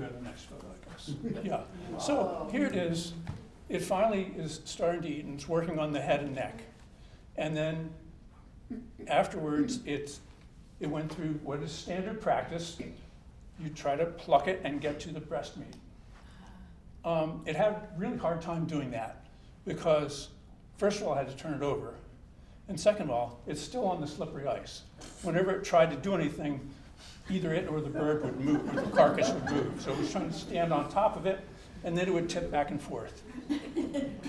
to the next photo, I guess. Yeah. So here it is. It finally is starting to eat, and it's working on the head and neck. And then afterwards, it went through what is standard practice. You try to pluck it and get to the breast meat. It had a really hard time doing that because, first of all, I had to turn it over. And second of all, it's still on the slippery ice. Whenever it tried to do anything, either it or the bird would move, or the carcass would move. So it was trying to stand on top of it, and then it would tip back and forth.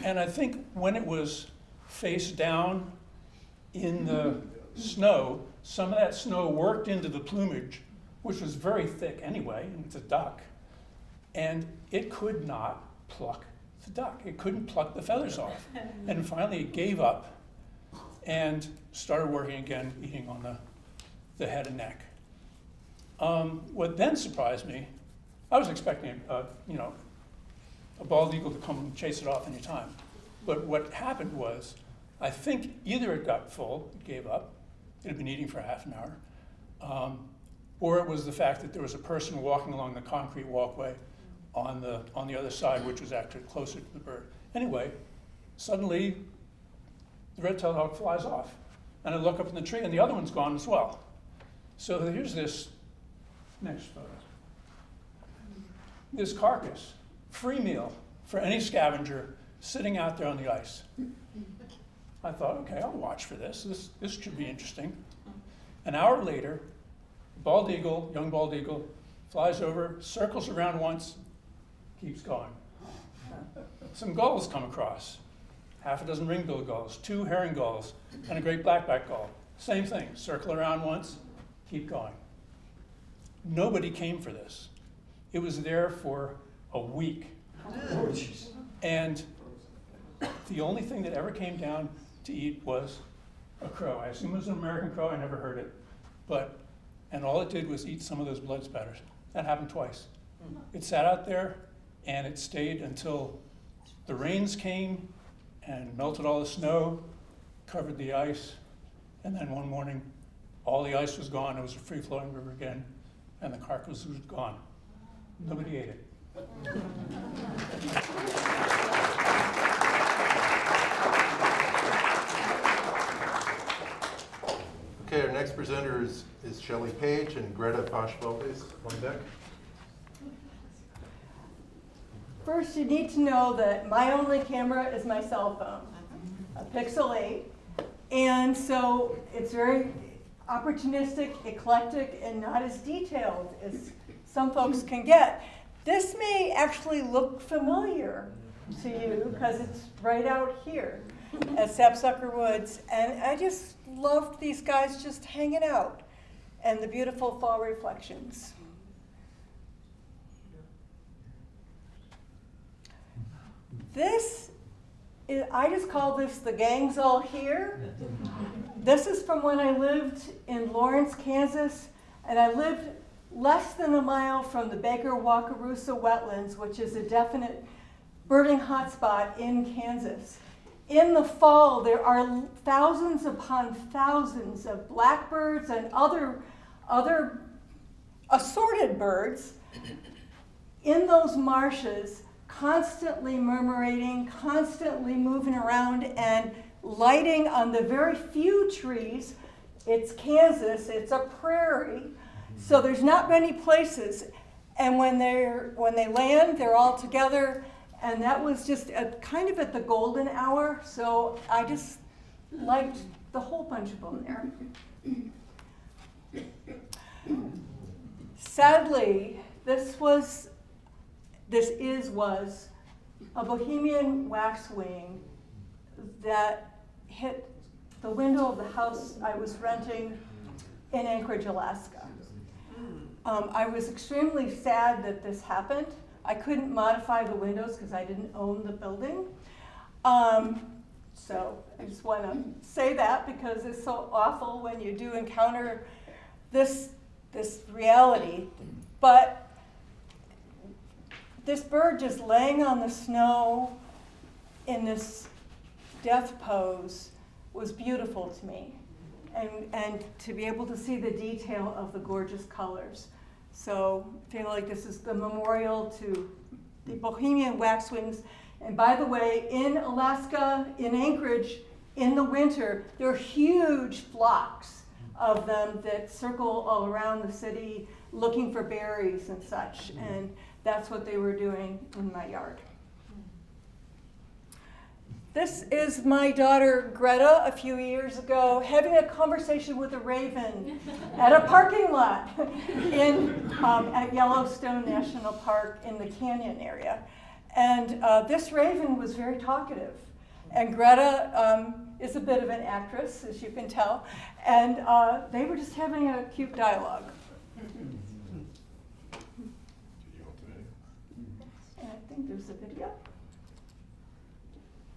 And I think when it was face down in the snow, some of that snow worked into the plumage, which was very thick anyway, and it's a duck, and it could not pluck the duck. It couldn't pluck the feathers off. And finally it gave up and started working again, eating on the head and neck. What then surprised me, I was expecting a bald eagle to come and chase it off any time. But what happened was, I think either it got full, it gave up, it had been eating for half an hour, or it was the fact that there was a person walking along the concrete walkway on the other side, which was actually closer to the bird. Anyway, suddenly the red-tailed hawk flies off, and I look up in the tree, and the other one's gone as well. So here's this next photo. This carcass, free meal for any scavenger, sitting out there on the ice. I thought, okay, I'll watch for this. This should be interesting. An hour later, bald eagle, young bald eagle, flies over, circles around once, keeps going. Some gulls come across, half a dozen ring-billed gulls, 2 herring gulls, and a great blackback gull. Same thing, circle around once, keep going. Nobody came for this. It was there for a week. And the only thing that ever came down to eat was a crow. I assume it was an American crow, I never heard it. And all it did was eat some of those blood spatters. That happened twice. It sat out there, and it stayed until the rains came and melted all the snow, covered the ice, and then one morning, all the ice was gone. It was a free-flowing river again, and the carcass was gone. Nobody ate it. Okay, our next presenter is Shelley Page and Grete Pasch-Valdes on deck. First, you need to know that my only camera is my cell phone, a Pixel 8. And so it's very opportunistic, eclectic, and not as detailed as some folks can get. This may actually look familiar to you because it's right out here at Sapsucker Woods. And I just loved these guys just hanging out and the beautiful fall reflections. This is, I just call this the gang's all here. This is from when I lived in Lawrence, Kansas, and I lived less than a mile from the Baker-Wakarusa wetlands, which is a definite birding hotspot in Kansas. In the fall, there are thousands upon thousands of blackbirds and other assorted birds in those marshes, constantly murmurating, constantly moving around and lighting on the very few trees. It's Kansas, it's a prairie, so there's not many places. And when they land, they're all together, and that was just kind of at the golden hour, so I just liked the whole bunch of them there. Sadly, this was a Bohemian waxwing that hit the window of the house I was renting in Anchorage, Alaska. I was extremely sad that this happened. I couldn't modify the windows because I didn't own the building. So I just want to say that because it's so awful when you do encounter this reality. But this bird just laying on the snow in this death pose was beautiful to me. And to be able to see the detail of the gorgeous colors. So I feel like this is the memorial to the Bohemian waxwings. And by the way, in Alaska, in Anchorage, in the winter, there are huge flocks of them that circle all around the city looking for berries and such. And that's what they were doing in my yard. This is my daughter Greta a few years ago having a conversation with a raven at a parking lot at Yellowstone National Park in the canyon area. And this raven was very talkative. And Greta is a bit of an actress, as you can tell. And they were just having a cute dialogue. And I think there's a video.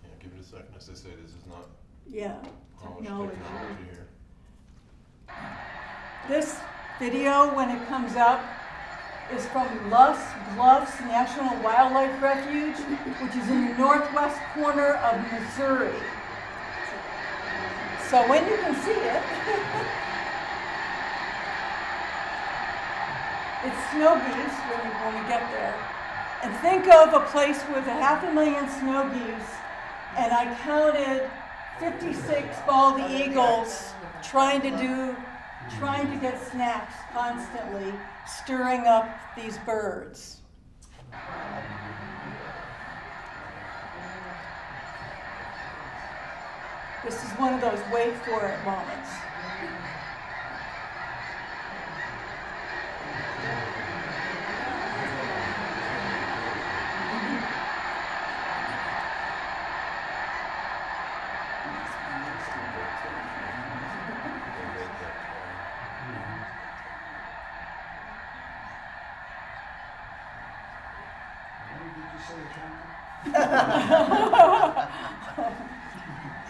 Yeah, give it a second. As I say, this is not Technology. here. This video, when it comes up, is from Los Bluffs National Wildlife Refuge, which is in the northwest corner of Missouri. So when you can see it, it's snow geese when we get there. And think of a place with 500,000 snow geese, and I counted 56 bald eagles trying to get snacks constantly, stirring up these birds. This is one of those wait for it moments.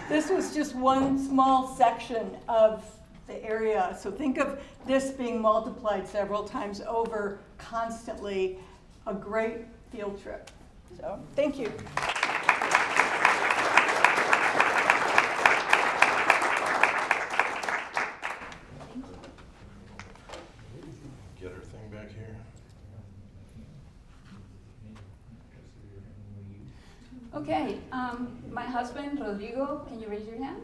This was just one small section of the area. So think of this being multiplied several times over constantly. A great field trip. So thank you. Get her thing back here. Okay, my husband, Rodrigo, can you raise your hand?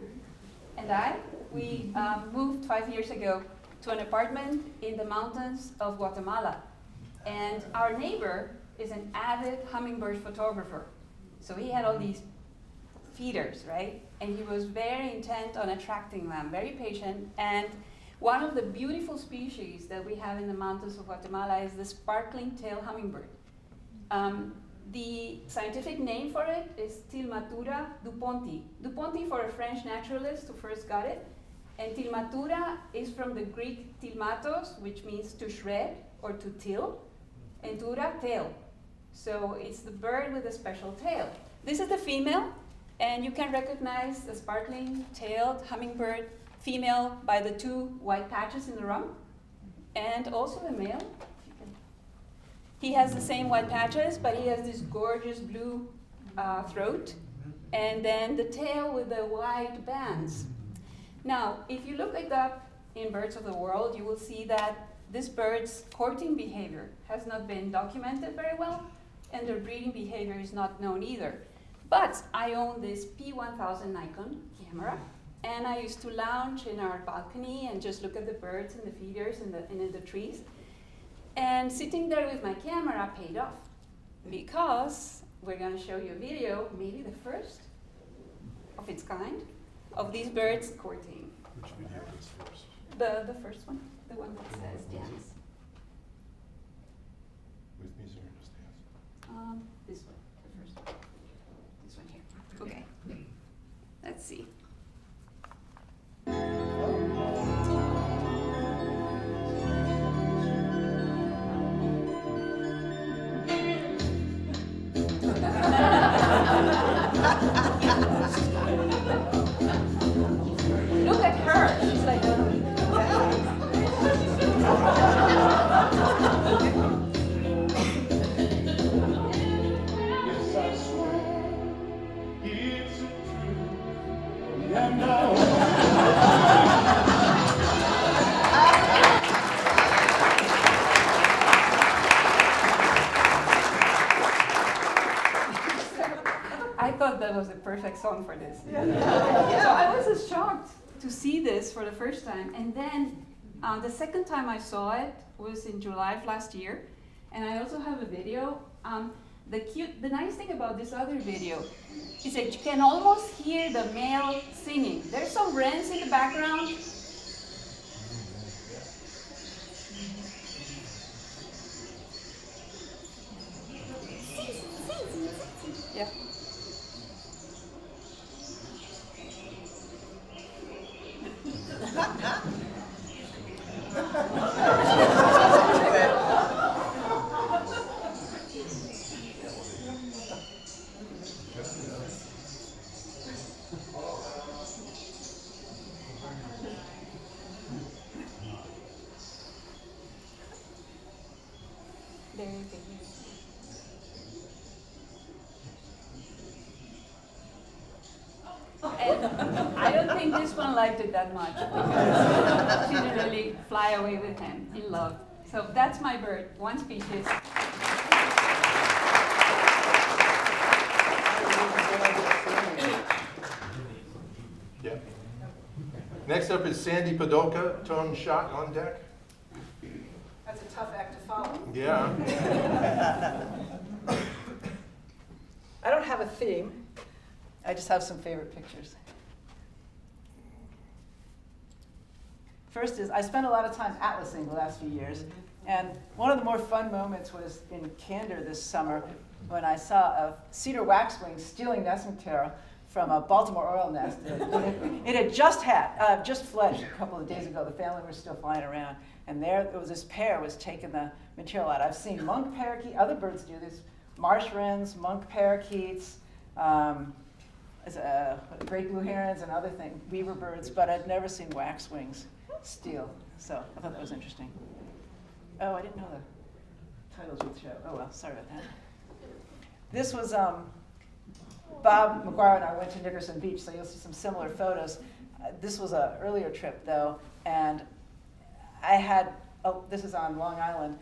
And we moved 5 years ago to an apartment in the mountains of Guatemala. And our neighbor is an avid hummingbird photographer. So he had all these feeders, right? And he was very intent on attracting them, very patient. And one of the beautiful species that we have in the mountains of Guatemala is the sparkling-tailed hummingbird. The scientific name for it is Tilmatura duponti. Duponti for a French naturalist who first got it. And Tilmatura is from the Greek tilmatos, which means to shred or to till, and tura, tail. So it's the bird with a special tail. This is the female, and you can recognize the sparkling-tailed hummingbird female by the 2 white patches in the rump, and also the male. He has the same white patches, but he has this gorgeous blue throat, and then the tail with the white bands. Now, if you look it up in Birds of the World, you will see that this bird's courting behavior has not been documented very well, and their breeding behavior is not known either. But I own this P1000 Nikon camera, and I used to lounge in our balcony and just look at the birds and the feeders and in the trees. And sitting there with my camera paid off, because we're going to show you a video, maybe the first of its kind, of these birds courting. Which video is first? The first one, the one that says dance. With music or just dance? This one, the first one. This one here. Okay. Let's see. Look at her. She's like, I thought that was a perfect song for this. So I was just shocked to see this for the first time. And then the second time I saw it was in July of last year. And I also have a video. The nice thing about this other video is that you can almost hear the male singing. There's some wrens in the background. Yeah. And I don't think this one liked it that much because she didn't really fly away with him in love. So that's my bird, one species. Yeah. Next up is Sandy Podulka, tone shot on deck. That's a tough act to follow. Yeah. I don't have a theme. I just have some favorite pictures. First is, I spent a lot of time atlasing the last few years, and one of the more fun moments was in Candor this summer when I saw a cedar waxwing stealing nest material from a Baltimore oil nest. It had just fledged a couple of days ago. The family was still flying around, and there was this pair was taking the material out. I've seen monk parakeet, other birds do this, marsh wrens, monk parakeets, great blue herons and other things, weaver birds, but I'd never seen waxwings steal. So I thought that was interesting. Oh, I didn't know the titles would show. Oh well, sorry about that. This was Bob McGuire and I went to Nickerson Beach, so you'll see some similar photos. This was an earlier trip though, and I had, this is on Long Island,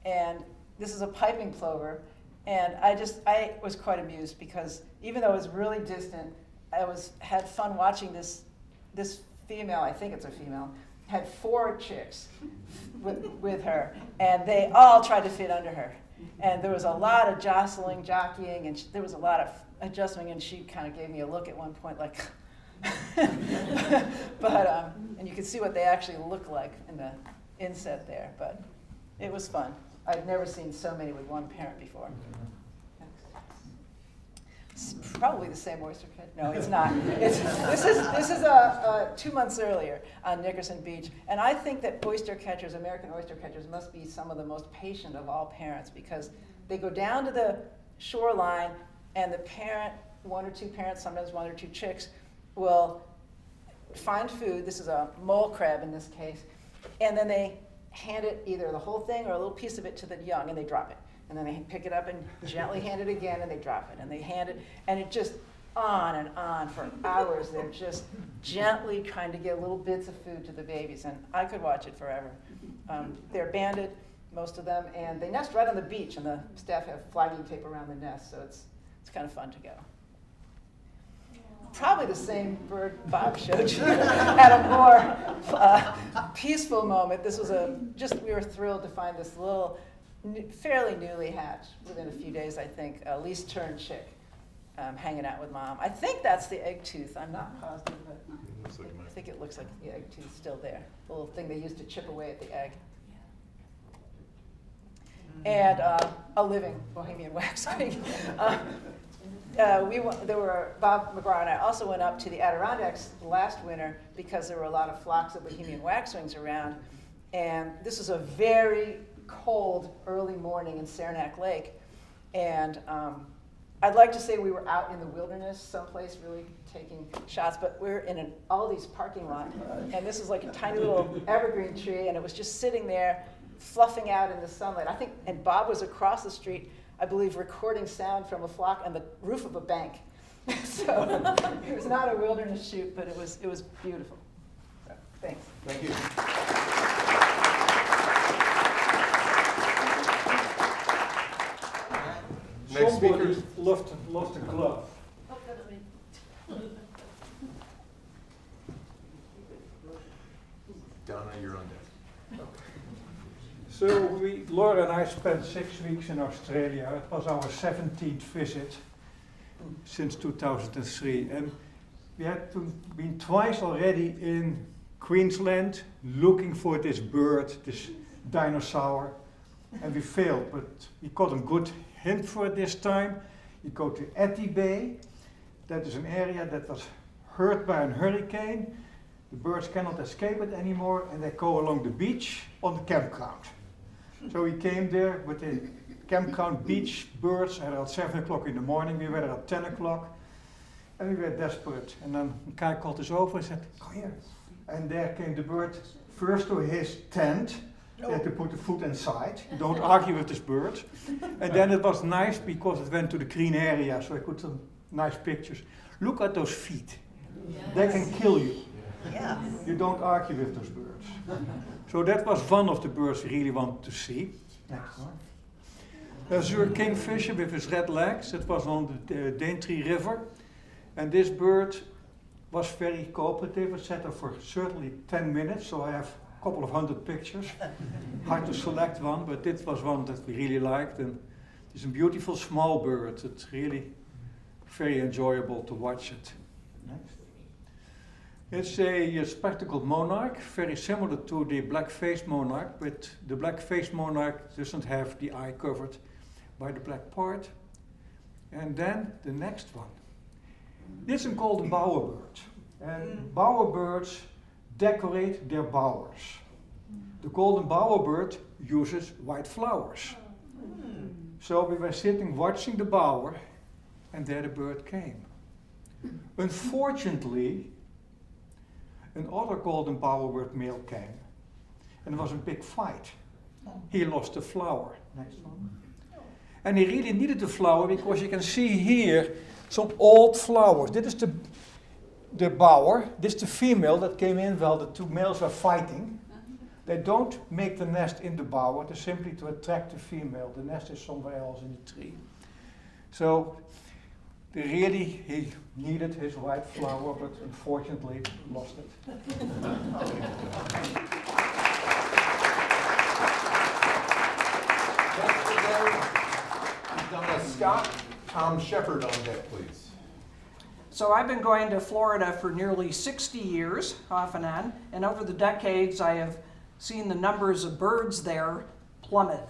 and this is a piping plover. And I was quite amused because even though it was really distant, I had fun watching this female, I think it's a female, had 4 chicks with her, and they all tried to fit under her. And there was a lot of jostling, jockeying, and there was a lot of adjusting, and she kind of gave me a look at one point like, but, and you could see what they actually look like in the inset there, but it was fun. I'd never seen so many with one parent before. It's probably the same oyster catcher. No, it's not. This is 2 months earlier on Nickerson Beach, and I think that oyster catchers, American oyster catchers, must be some of the most patient of all parents because they go down to the shoreline, and the parent, 1 or 2 parents, sometimes 1 or 2 chicks, will find food. This is a mole crab in this case, and then they hand it either the whole thing or a little piece of it to the young, and they drop it. And then they pick it up and gently hand it again, and they drop it. And they hand it, and it just on and on for hours. They're just gently trying to get little bits of food to the babies, and I could watch it forever. They're banded, most of them, and they nest right on the beach, and the staff have flagging tape around the nest, so it's kind of fun to go. Probably the same bird Bob showed you at a more peaceful moment. This was we were thrilled to find this little, fairly newly hatched, within a few days, I think, a least-turned chick hanging out with mom. I think that's the egg tooth. I'm not positive, but I think it looks like the egg tooth still there. The little thing they used to chip away at the egg. And a living Bohemian waxwing. Bob McGuire and I also went up to the Adirondacks last winter because there were a lot of flocks of Bohemian waxwings around. And this was a very cold early morning in Saranac Lake. And I'd like to say we were out in the wilderness someplace really taking shots, but we're in an Aldi's parking lot. And this is like a tiny little evergreen tree, and it was just sitting there fluffing out in the sunlight. And Bob was across the street, I believe, recording sound from a flock on the roof of a bank. So it was not a wilderness shoot, but it was beautiful. So, thanks. Thank you. Next speaker. Lost a glove. Donna, you're on deck. So Laura and I spent 6 weeks in Australia. It was our 17th visit since 2003. And we had been twice already in Queensland looking for this bird, this dinosaur. And we failed, but we got a good hint for it this time. You go to Etty Bay. That is an area that was hurt by a hurricane. The birds cannot escape it anymore, and they go along the beach on the campground. So we came there with the campground beach birds at 7 o'clock in the morning. We were there at 10 o'clock, and we were desperate. And then a guy called us over and said, "Come here." And there came the bird first to his tent. He had to put the foot inside. You don't argue with this bird. And then it was nice because it went to the green area, so I could some nice pictures. Look at those feet. Yes. They can kill you. Yes. You don't argue with those birds. So that was one of the birds we really wanted to see. Next one. Azure kingfisher with his red legs. It was on the Daintree River. And this bird was very cooperative. I sat there for certainly 10 minutes, so I have a couple of 100 pictures. Hard to select one, but this was one that we really liked. And it's a beautiful small bird. It's really very enjoyable to watch it. Next. It's a spectacled monarch, very similar to the black-faced monarch, but the black-faced monarch doesn't have the eye covered by the black part. And then the next one. This is a golden bowerbird. And bowerbirds decorate their bowers. The golden bowerbird uses white flowers. So we were sitting watching the bower, and there the bird came. Unfortunately, another golden bowerbird male came, and there was a big fight. He lost the flower. Next one. And he really needed the flower because you can see here some old flowers. This is the bower. This is the female that came in while the two males were fighting. They don't make the nest in the bower. They're simply to attract the female. The nest is somewhere else in the tree. So he needed his white flower, but unfortunately lost it. Donna Scott, Shepard on deck, please. So I've been going to Florida for nearly 60 years, off and on, and over the decades I have seen the numbers of birds there plummet.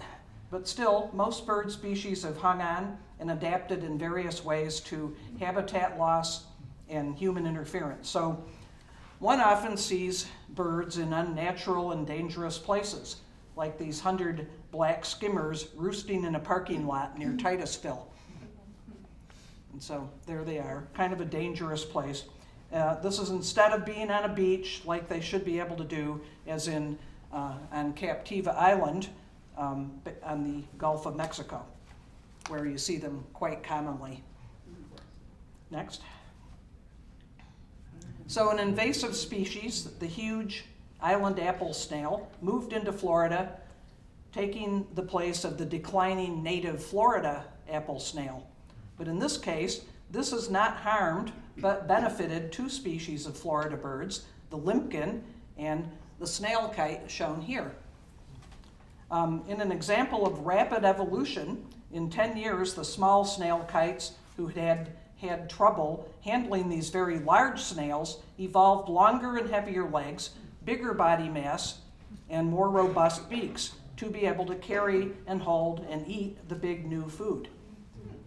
But still, most bird species have hung on and adapted in various ways to habitat loss and human interference. So one often sees birds in unnatural and dangerous places, like these 100 black skimmers roosting in a parking lot near Titusville. And so there they are, kind of a dangerous place. This is instead of being on a beach like they should be able to do, as in on Captiva Island on the Gulf of Mexico, where you see them quite commonly. Next. So an invasive species, the huge island apple snail, moved into Florida, taking the place of the declining native Florida apple snail. But in this case, this has not harmed but benefited two species of Florida birds, the limpkin and the snail kite shown here. In an example of rapid evolution, in 10 years, the small snail kites who had trouble handling these very large snails evolved longer and heavier legs, bigger body mass, and more robust beaks to be able to carry and hold and eat the big new food.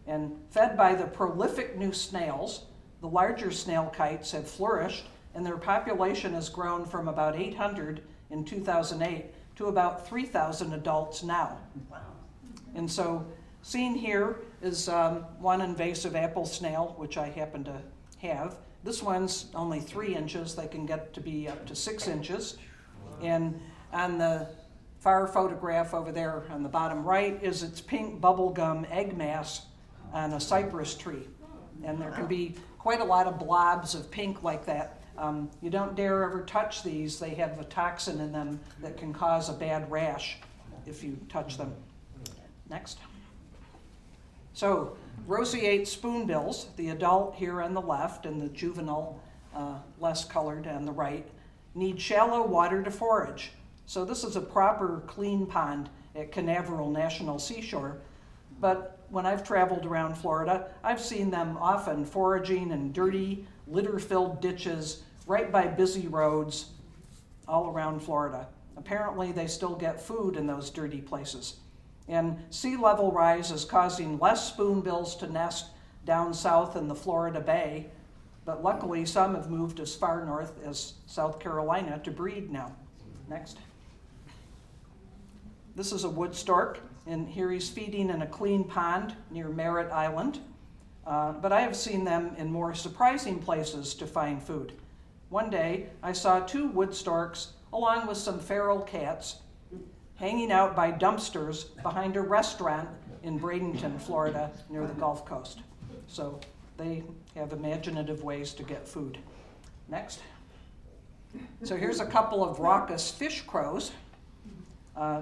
And fed by the prolific new snails, the larger snail kites have flourished, and their population has grown from about 800 in 2008 to about 3,000 adults now. Wow. And so seen here is one invasive apple snail, which I happen to have. This one's only 3 inches. They can get to be up to 6 inches. And on the far photograph over there on the bottom right is its pink bubblegum egg mass on a cypress tree. And there can be quite a lot of blobs of pink like that. You don't dare ever touch these. They have a toxin in them that can cause a bad rash if you touch them. Next. So, roseate spoonbills, the adult here on the left and the juvenile, less colored on the right, need shallow water to forage. So this is a proper clean pond at Canaveral National Seashore. But when I've traveled around Florida, I've seen them often foraging in dirty, litter-filled ditches right by busy roads all around Florida. Apparently, they still get food in those dirty places. And sea level rise is causing less spoonbills to nest down south in the Florida Bay, but luckily some have moved as far north as South Carolina to breed now. Next. This is a wood stork, and here he's feeding in a clean pond near Merritt Island. But I have seen them in more surprising places to find food. One day, I saw 2 wood storks along with some feral cats hanging out by dumpsters behind a restaurant in Bradenton, Florida, near the Gulf Coast. So they have imaginative ways to get food. Next. So here's a couple of raucous fish crows.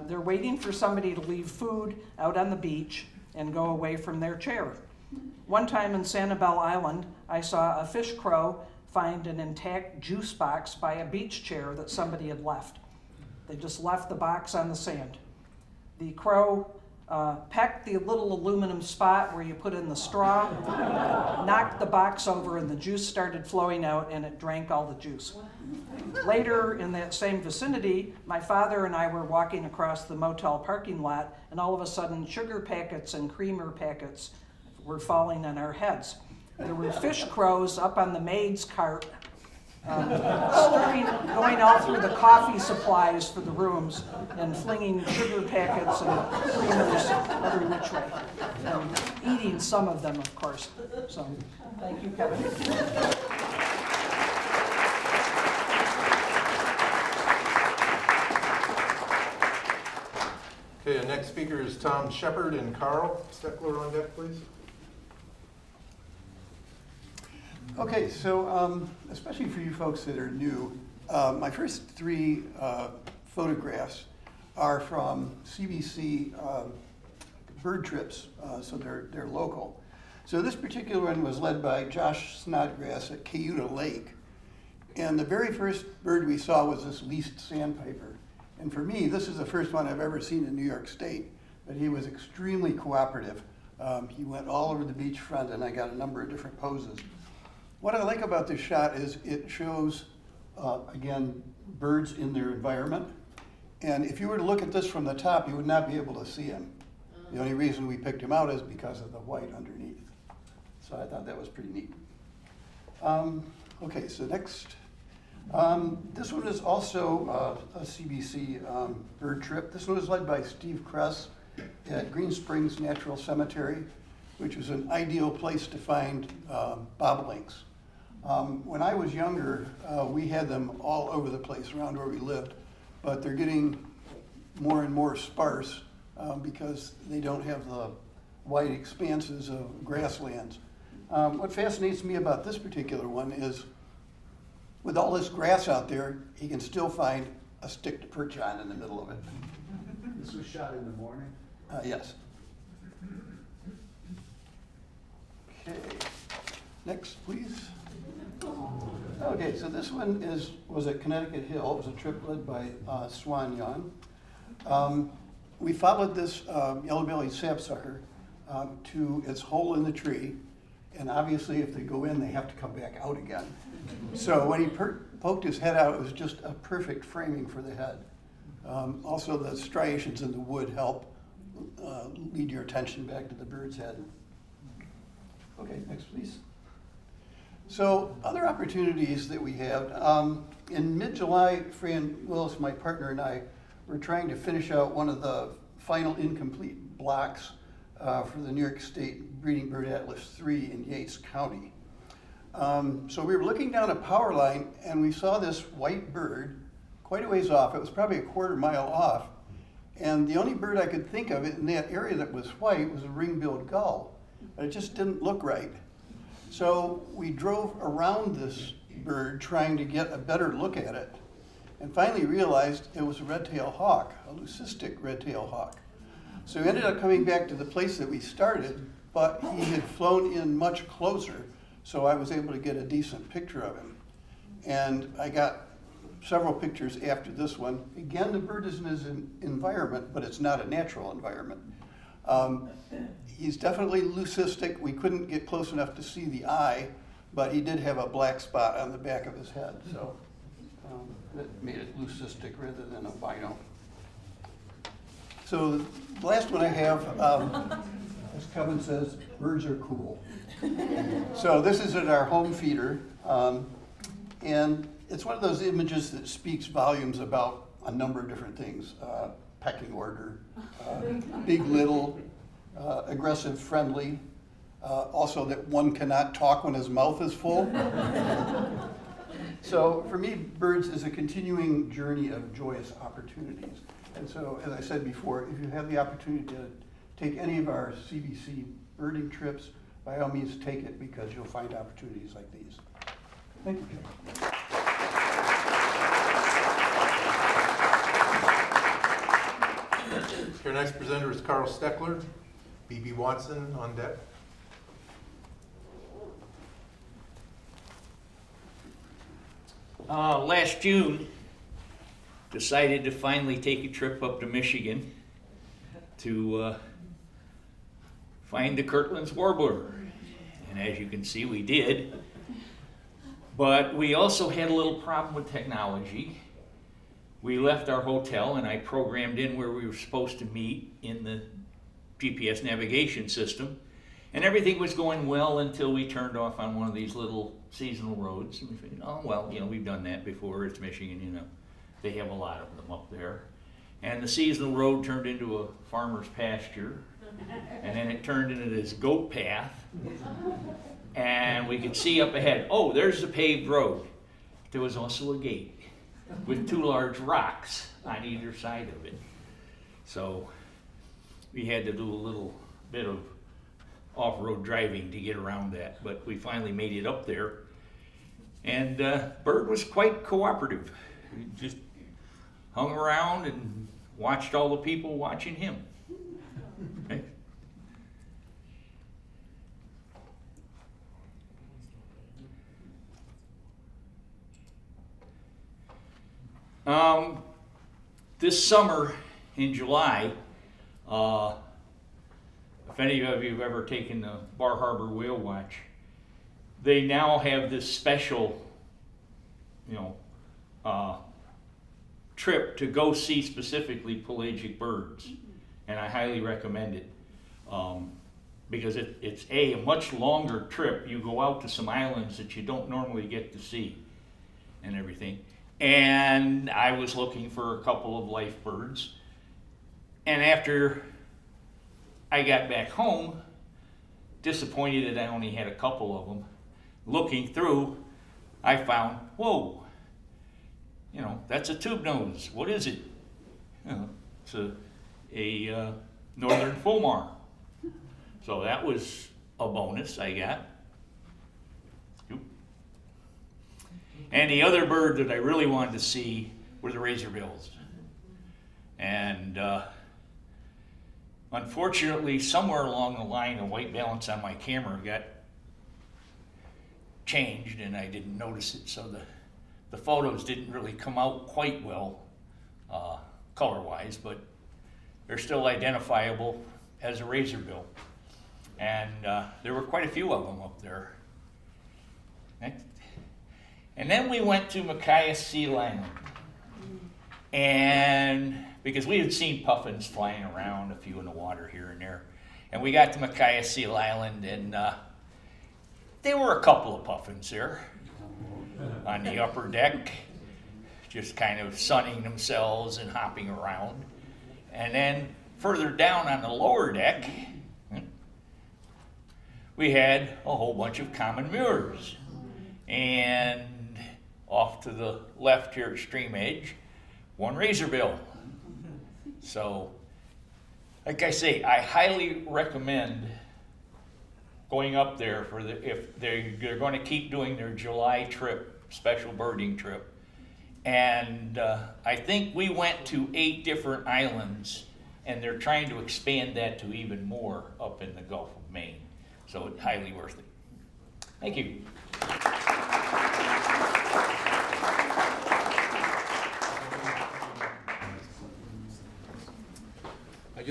They're waiting for somebody to leave food out on the beach and go away from their chair. One time in Sanibel Island, I saw a fish crow find an intact juice box by a beach chair that somebody had left. They just left the box on the sand. The crow pecked the little aluminum spot where you put in the straw, knocked the box over, and the juice started flowing out, and it drank all the juice. Later, in that same vicinity, my father and I were walking across the motel parking lot, and all of a sudden, sugar packets and creamer packets were falling on our heads. There were fish crows up on the maid's cart, going all through the coffee supplies for the rooms and flinging sugar packets and creamers every which way. Eating some of them, of course. So, thank you, Kevin. Okay, our next speaker is Tom Shepard and Carl Steckler on deck, please. Okay, so especially for you folks that are new, my first 3 photographs are from CBC bird trips, so they're local. So this particular one was led by Josh Snodgrass at Cayuga Lake. And the very first bird we saw was this least sandpiper. And for me, this is the first one I've ever seen in New York State, but he was extremely cooperative. He went all over the beachfront, and I got a number of different poses. What I like about this shot is it shows, again, birds in their environment. And if you were to look at this from the top, you would not be able to see him. The only reason we picked him out is because of the white underneath. So I thought that was pretty neat. Okay, so next. This one is also a CBC bird trip. This one was led by Steve Kress at Green Springs Natural Cemetery, which was an ideal place to find bobolinks. When I was younger, we had them all over the place around where we lived, but they're getting more and more sparse because they don't have the wide expanses of grasslands. What fascinates me about this particular one is with all this grass out there, he can still find a stick to perch on in the middle of it. This was shot in the morning? Yes. Okay, next please. Okay, so this one was at Connecticut Hill. It was a trip led by Suan Yong. We followed this yellow-bellied sapsucker to its hole in the tree, and obviously if they go in, they have to come back out again. So when he poked his head out, it was just a perfect framing for the head. Also, the striations in the wood help lead your attention back to the bird's head. Okay, next please. So other opportunities that we have, in mid-July, Fran Willis, my partner, and I were trying to finish out one of the final incomplete blocks for the New York State Breeding Bird Atlas 3 in Yates County. So we were looking down a power line and we saw this white bird quite a ways off. It was probably a quarter mile off. And the only bird I could think of in that area that was white was a ring-billed gull. But it just didn't look right. So we drove around this bird trying to get a better look at it, and finally realized it was a red-tailed hawk, a leucistic red-tailed hawk. So we ended up coming back to the place that we started, but he had flown in much closer, so I was able to get a decent picture of him. And I got several pictures after this one. Again, the bird is in his environment, but it's not a natural environment. He's definitely leucistic. We couldn't get close enough to see the eye, but he did have a black spot on the back of his head, so that made it leucistic rather than albino. So the last one I have, as Kevin says, birds are cool. So this is at our home feeder, and it's one of those images that speaks volumes about a number of different things. Pecking order, big, little, aggressive, friendly, also that one cannot talk when his mouth is full. So for me, birds is a continuing journey of joyous opportunities. And so, as I said before, if you have the opportunity to take any of our CBC birding trips, by all means take it, because you'll find opportunities like these. Thank you, Jim. Our next presenter is Carl Steckler. B.B. Watson on deck. Last June, decided to finally take a trip up to Michigan to find the Kirtland's warbler. And as you can see, we did. But we also had a little problem with technology. We left our hotel and I programmed in where we were supposed to meet in the GPS navigation system. And everything was going well until we turned off on one of these little seasonal roads. And we figured, oh, well, you know, we've done that before. It's Michigan, you know. They have a lot of them up there. And the seasonal road turned into a farmer's pasture. And then it turned into this goat path. And we could see up ahead, oh, there's the paved road. There was also a gate with two large rocks on either side of it. So we had to do a little bit of off-road driving to get around that, but we finally made it up there. And Bird was quite cooperative. He just hung around and watched all the people watching him. Okay. This summer in July, if any of you have ever taken the Bar Harbor Whale Watch, they now have this special, trip to go see specifically pelagic birds, and I highly recommend it because it's a much longer trip. You go out to some islands that you don't normally get to see and everything. And I was looking for a couple of life birds, and after I got back home, disappointed that I only had a couple of them. Looking through, I found, whoa, that's a tube nose. What is it? It's a northern fulmar. So that was a bonus I got. And the other bird that I really wanted to see were the razorbills. And unfortunately, somewhere along the line, the white balance on my camera got changed and I didn't notice it, so the photos didn't really come out quite well color-wise, but they're still identifiable as a razorbill. And there were quite a few of them up there. Next. And then we went to McGuire Seal Island. And because we had seen puffins flying around, a few in the water here and there. And we got to McGuire Seal Island, and there were a couple of puffins there on the upper deck, just kind of sunning themselves and hopping around. And then further down on the lower deck, we had a whole bunch of common murres. And off to the left here, extreme edge, one razorbill. So, like I say, I highly recommend going up there if they're going to keep doing their July trip, special birding trip. And I think we went to 8 different islands, and they're trying to expand that to even more up in the Gulf of Maine. So it's highly worth it. Thank you.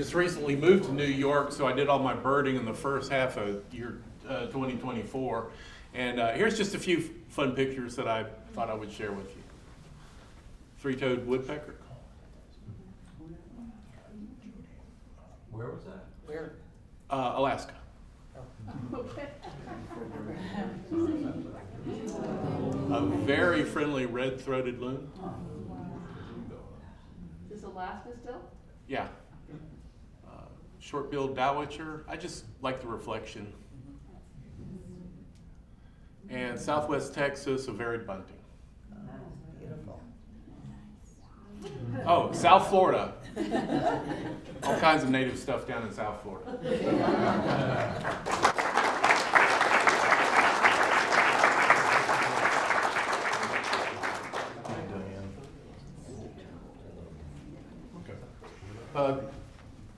just recently moved to New York, so I did all my birding in the first half of year 2024. And here's just a few fun pictures that I thought I would share with you. Three-toed woodpecker. Where was that? Where? Alaska. A very friendly red-throated loon. Is this Alaska still? Yeah. Short-billed dowitcher. I just like the reflection. And Southwest Texas, a varied bunting. Beautiful. Oh, South Florida. All kinds of native stuff down in South Florida.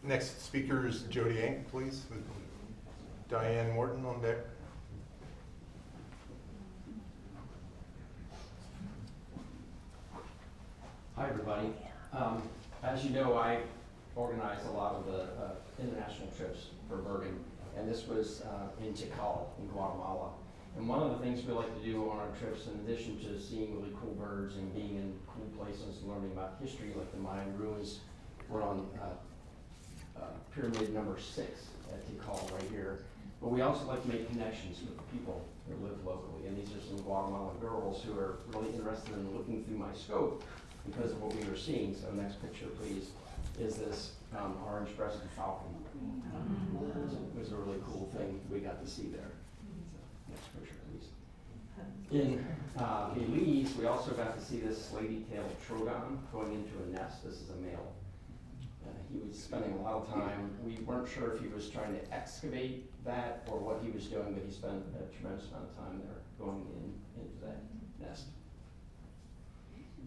Next speaker is Jody Enck, please, with Diane Morton on deck. Hi, everybody. As you know, I organized a lot of the international trips for birding, and this was in Tikal in Guatemala. And one of the things we like to do on our trips, in addition to seeing really cool birds and being in cool places and learning about history, like the Mayan ruins, we're on pyramid number 6 at Tikal right here. But we also like to make connections with the people who live locally, and these are some Guatemalan girls who are really interested in looking through my scope because of what we were seeing. So next picture, please, is this orange-breasted falcon. It was a really cool thing we got to see there. Next picture, please. In Belize, we also got to see this slaty-tailed trogon going into a nest. This is a male. He was spending a lot of time. We weren't sure if he was trying to excavate that or what he was doing, but he spent a tremendous amount of time there going into that nest.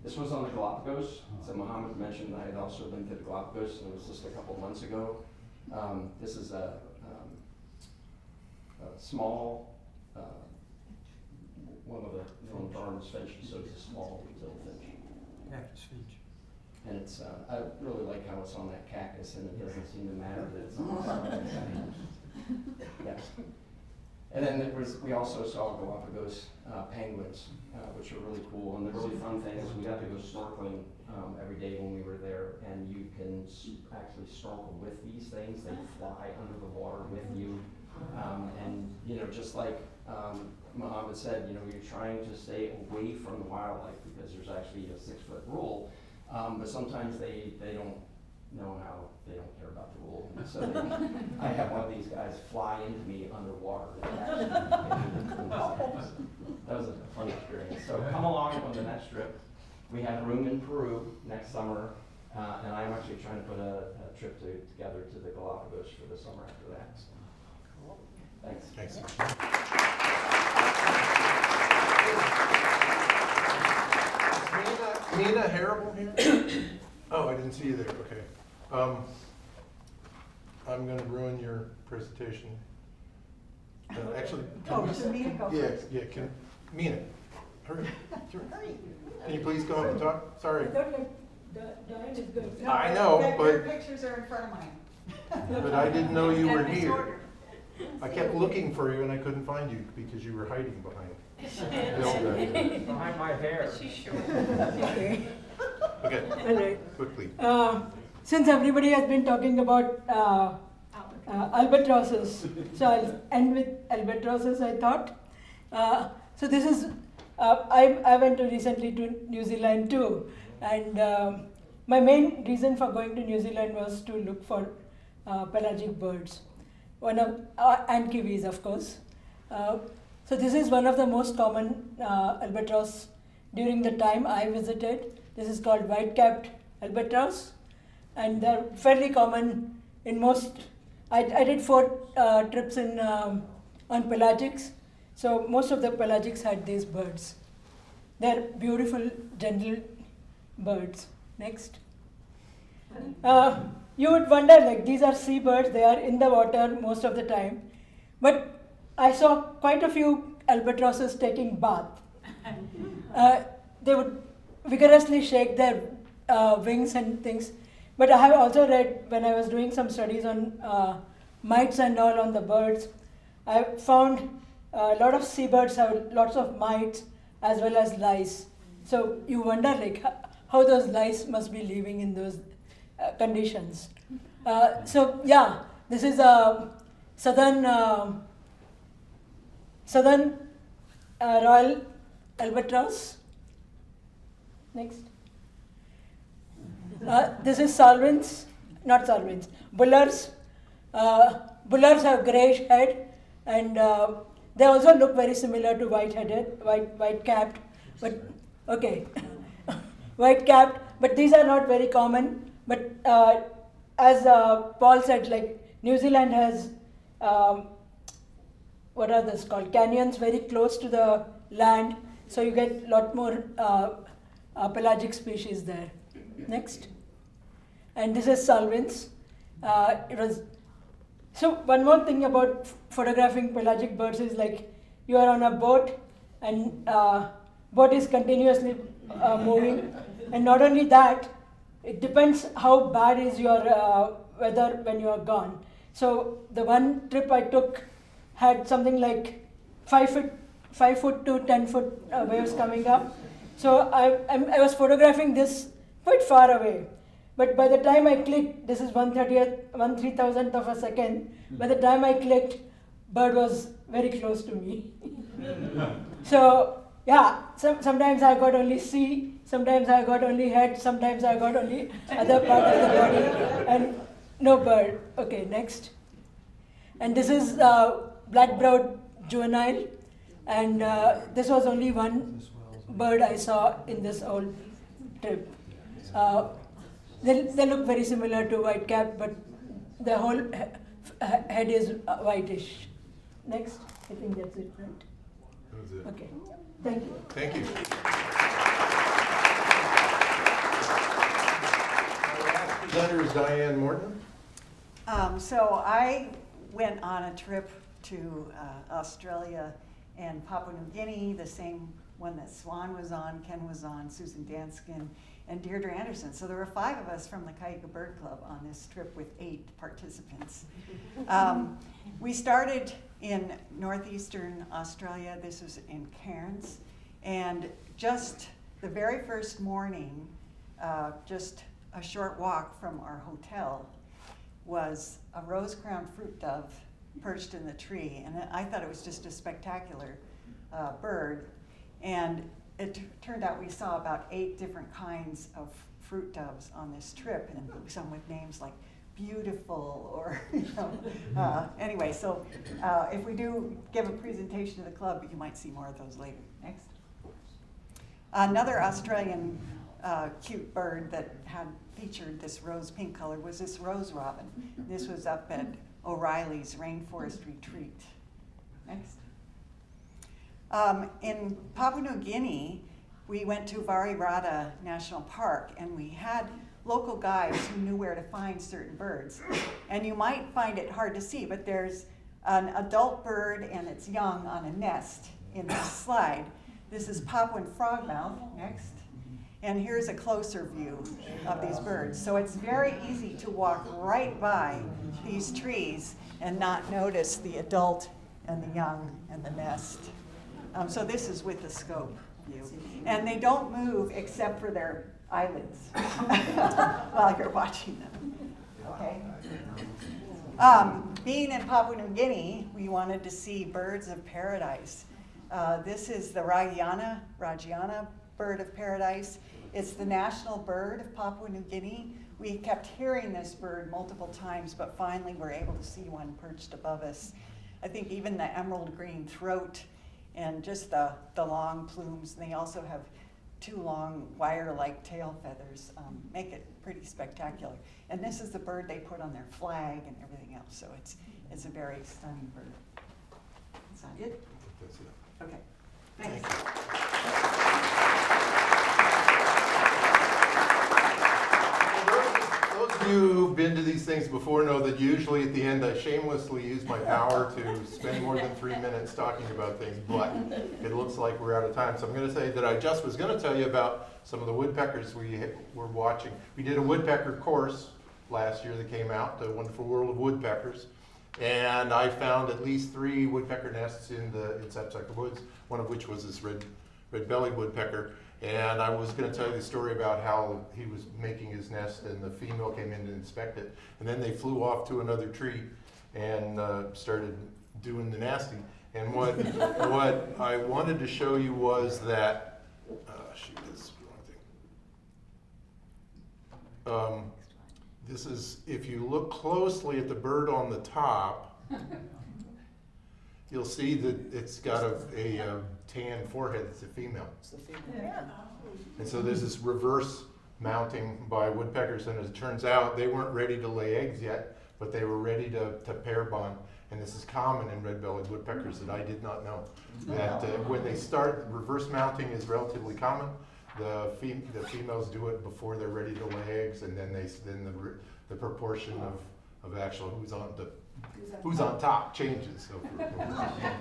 This was on the Galapagos. So Muhammad mentioned I had also been to the Galapagos, and it was just a couple months ago. This is a small, one of the Barnes finches, so it's a small little finch. Cactus finch. And it's, I really like how it's on that cactus, and it doesn't seem to matter that it's on the side. Yes. And then we also saw Galapagos penguins, which are really cool. And the really fun thing is we got to go snorkeling every day when we were there, and you can actually snorkel with these things. They fly under the water with you. And, you know, just like Muhammad said, you know, you're trying to stay away from the wildlife because there's actually a 6-foot rule. But sometimes they don't know how, they don't care about the rule. And so I had one of these guys fly into me underwater. That was a fun experience. So come along on the next trip. We have room in Peru next summer, and I'm actually trying to put a trip together to the Galapagos for the summer after that. So. Thanks. Thanks. Meena Haribal here? Oh, I didn't see you there. Okay. I'm going to ruin your presentation. Actually, so Meena go first. Yeah. Meena, hurry. Can you please come up and talk? Sorry. Diane is good. I know, Your but pictures are in front of mine. but I didn't know you were here. I kept looking for you and I couldn't find you because you were hiding behind Behind my hair. She's short. Okay. Hello. Quickly. Since everybody has been talking about albatrosses, so I'll end with albatrosses, I thought. So this is, I went recently to New Zealand too, and my main reason for going to New Zealand was to look for pelagic birds, and kiwis, of course. So this is one of the most common albatross during the time I visited. This is called white-capped albatross, and they're fairly common in most. I did 4 trips in on pelagics, so most of the pelagics had these birds. They're beautiful, gentle birds. Next. You would wonder, like, these are seabirds, they are in the water most of the time, but I saw quite a few albatrosses taking bath. They would vigorously shake their wings and things But I have also read, when I was doing some studies on mites and all on the birds, I found a lot of seabirds have lots of mites as well as lice. So you wonder like how those lice must be living in those conditions. So yeah, this is a southern royal albatross. Next. This is bullers. Bullers have greyish head, and they also look very similar to white-capped, but okay, white-capped. But these are not very common. But as Paul said, like New Zealand has what are those called? Canyons very close to the land, so you get a lot more pelagic species there. Next. And this is Salvins. So one more thing about photographing pelagic birds is like you are on a boat and boat is continuously moving, and not only that, it depends how bad is your weather when you are gone. So the one trip I took had something like 5 foot to 10 foot waves coming up. So I was photographing this quite far away. But by the time I clicked, this is 1/3000th of a second. By the time I clicked, bird was very close to me. So yeah, sometimes I got only C, sometimes I got only head, sometimes I got only other part of the body, and no bird. Okay, next. And this is black-browed juvenile, and this was only one bird I saw in this whole trip. They look very similar to white-capped, but the whole head is whitish. Next, I think that's it, right? That's it. Okay, thank you. Thank you. Our presenter is Diane Morton. So I went on a trip to Australia and Papua New Guinea, the same one that Suan was on, Ken was on, Susan Danskin, and Deirdre Anderson. So there were 5 of us from the Cayuga Bird Club on this trip with 8 participants. We started in northeastern Australia. This was in Cairns. And just the very first morning, just a short walk from our hotel, was a rose-crowned fruit dove perched in the tree. And I thought it was just a spectacular bird. And it turned out we saw about 8 different kinds of fruit doves on this trip, and some with names like Beautiful or, anyway, so if we do give a presentation to the club, you might see more of those later. Next. Another Australian cute bird that had featured this rose pink color was this rose robin. This was up at O'Reilly's Rainforest Retreat. Next. In Papua New Guinea, we went to Varirata National Park, and we had local guides who knew where to find certain birds. And you might find it hard to see, but there's an adult bird and its young on a nest in this slide. This is Papuan frogmouth. Next. And here's a closer view of these birds. So it's very easy to walk right by these trees and not notice the adult and the young and the nest. So this is with the scope view. And they don't move except for their eyelids while you're watching them. Okay. Being in Papua New Guinea, we wanted to see birds of paradise. This is the Ragiana bird of paradise. It's the national bird of Papua New Guinea. We kept hearing this bird multiple times, but finally we're able to see one perched above us. I think even the emerald green throat and just the long plumes, and they also have 2 long wire-like tail feathers, make it pretty spectacular. And this is the bird they put on their flag and everything else, so it's a very stunning bird. Is that it? That's it. Okay, thanks. Those of you who've been to to these things before know that usually at the end I shamelessly use my power to spend more than 3 minutes talking about things, but it looks like we're out of time. So I'm going to say that I just was going to tell you about some of the woodpeckers we were watching. We did a woodpecker course last year that came out, The Wonderful World of Woodpeckers. And I found at least 3 woodpecker nests in Sapsucker Woods, one of which was this red-bellied woodpecker. And I was going to tell you the story about how he was making his nest and the female came in to inspect it. And then they flew off to another tree and started doing the nasty. And what I wanted to show you was that, shoot, this is the wrong thing. This is, if you look closely at the bird on the top, you'll see that it's got a tan forehead. It's a female. It's the female. Yeah. And so there's this reverse mounting by woodpeckers, and as it turns out, they weren't ready to lay eggs yet, but they were ready to pair bond. And this is common in red-bellied woodpeckers that I did not know. That when they start, reverse mounting is relatively common. The females do it before they're ready to lay eggs, and then the proportion of actual who's on top changes. So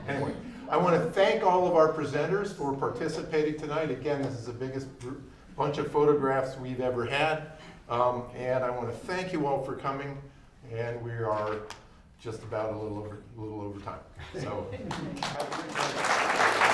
anyway, I want to thank all of our presenters for participating tonight. Again, this is the biggest bunch of photographs we've ever had, and I want to thank you all for coming. And we are just about a little over time. So have a great night.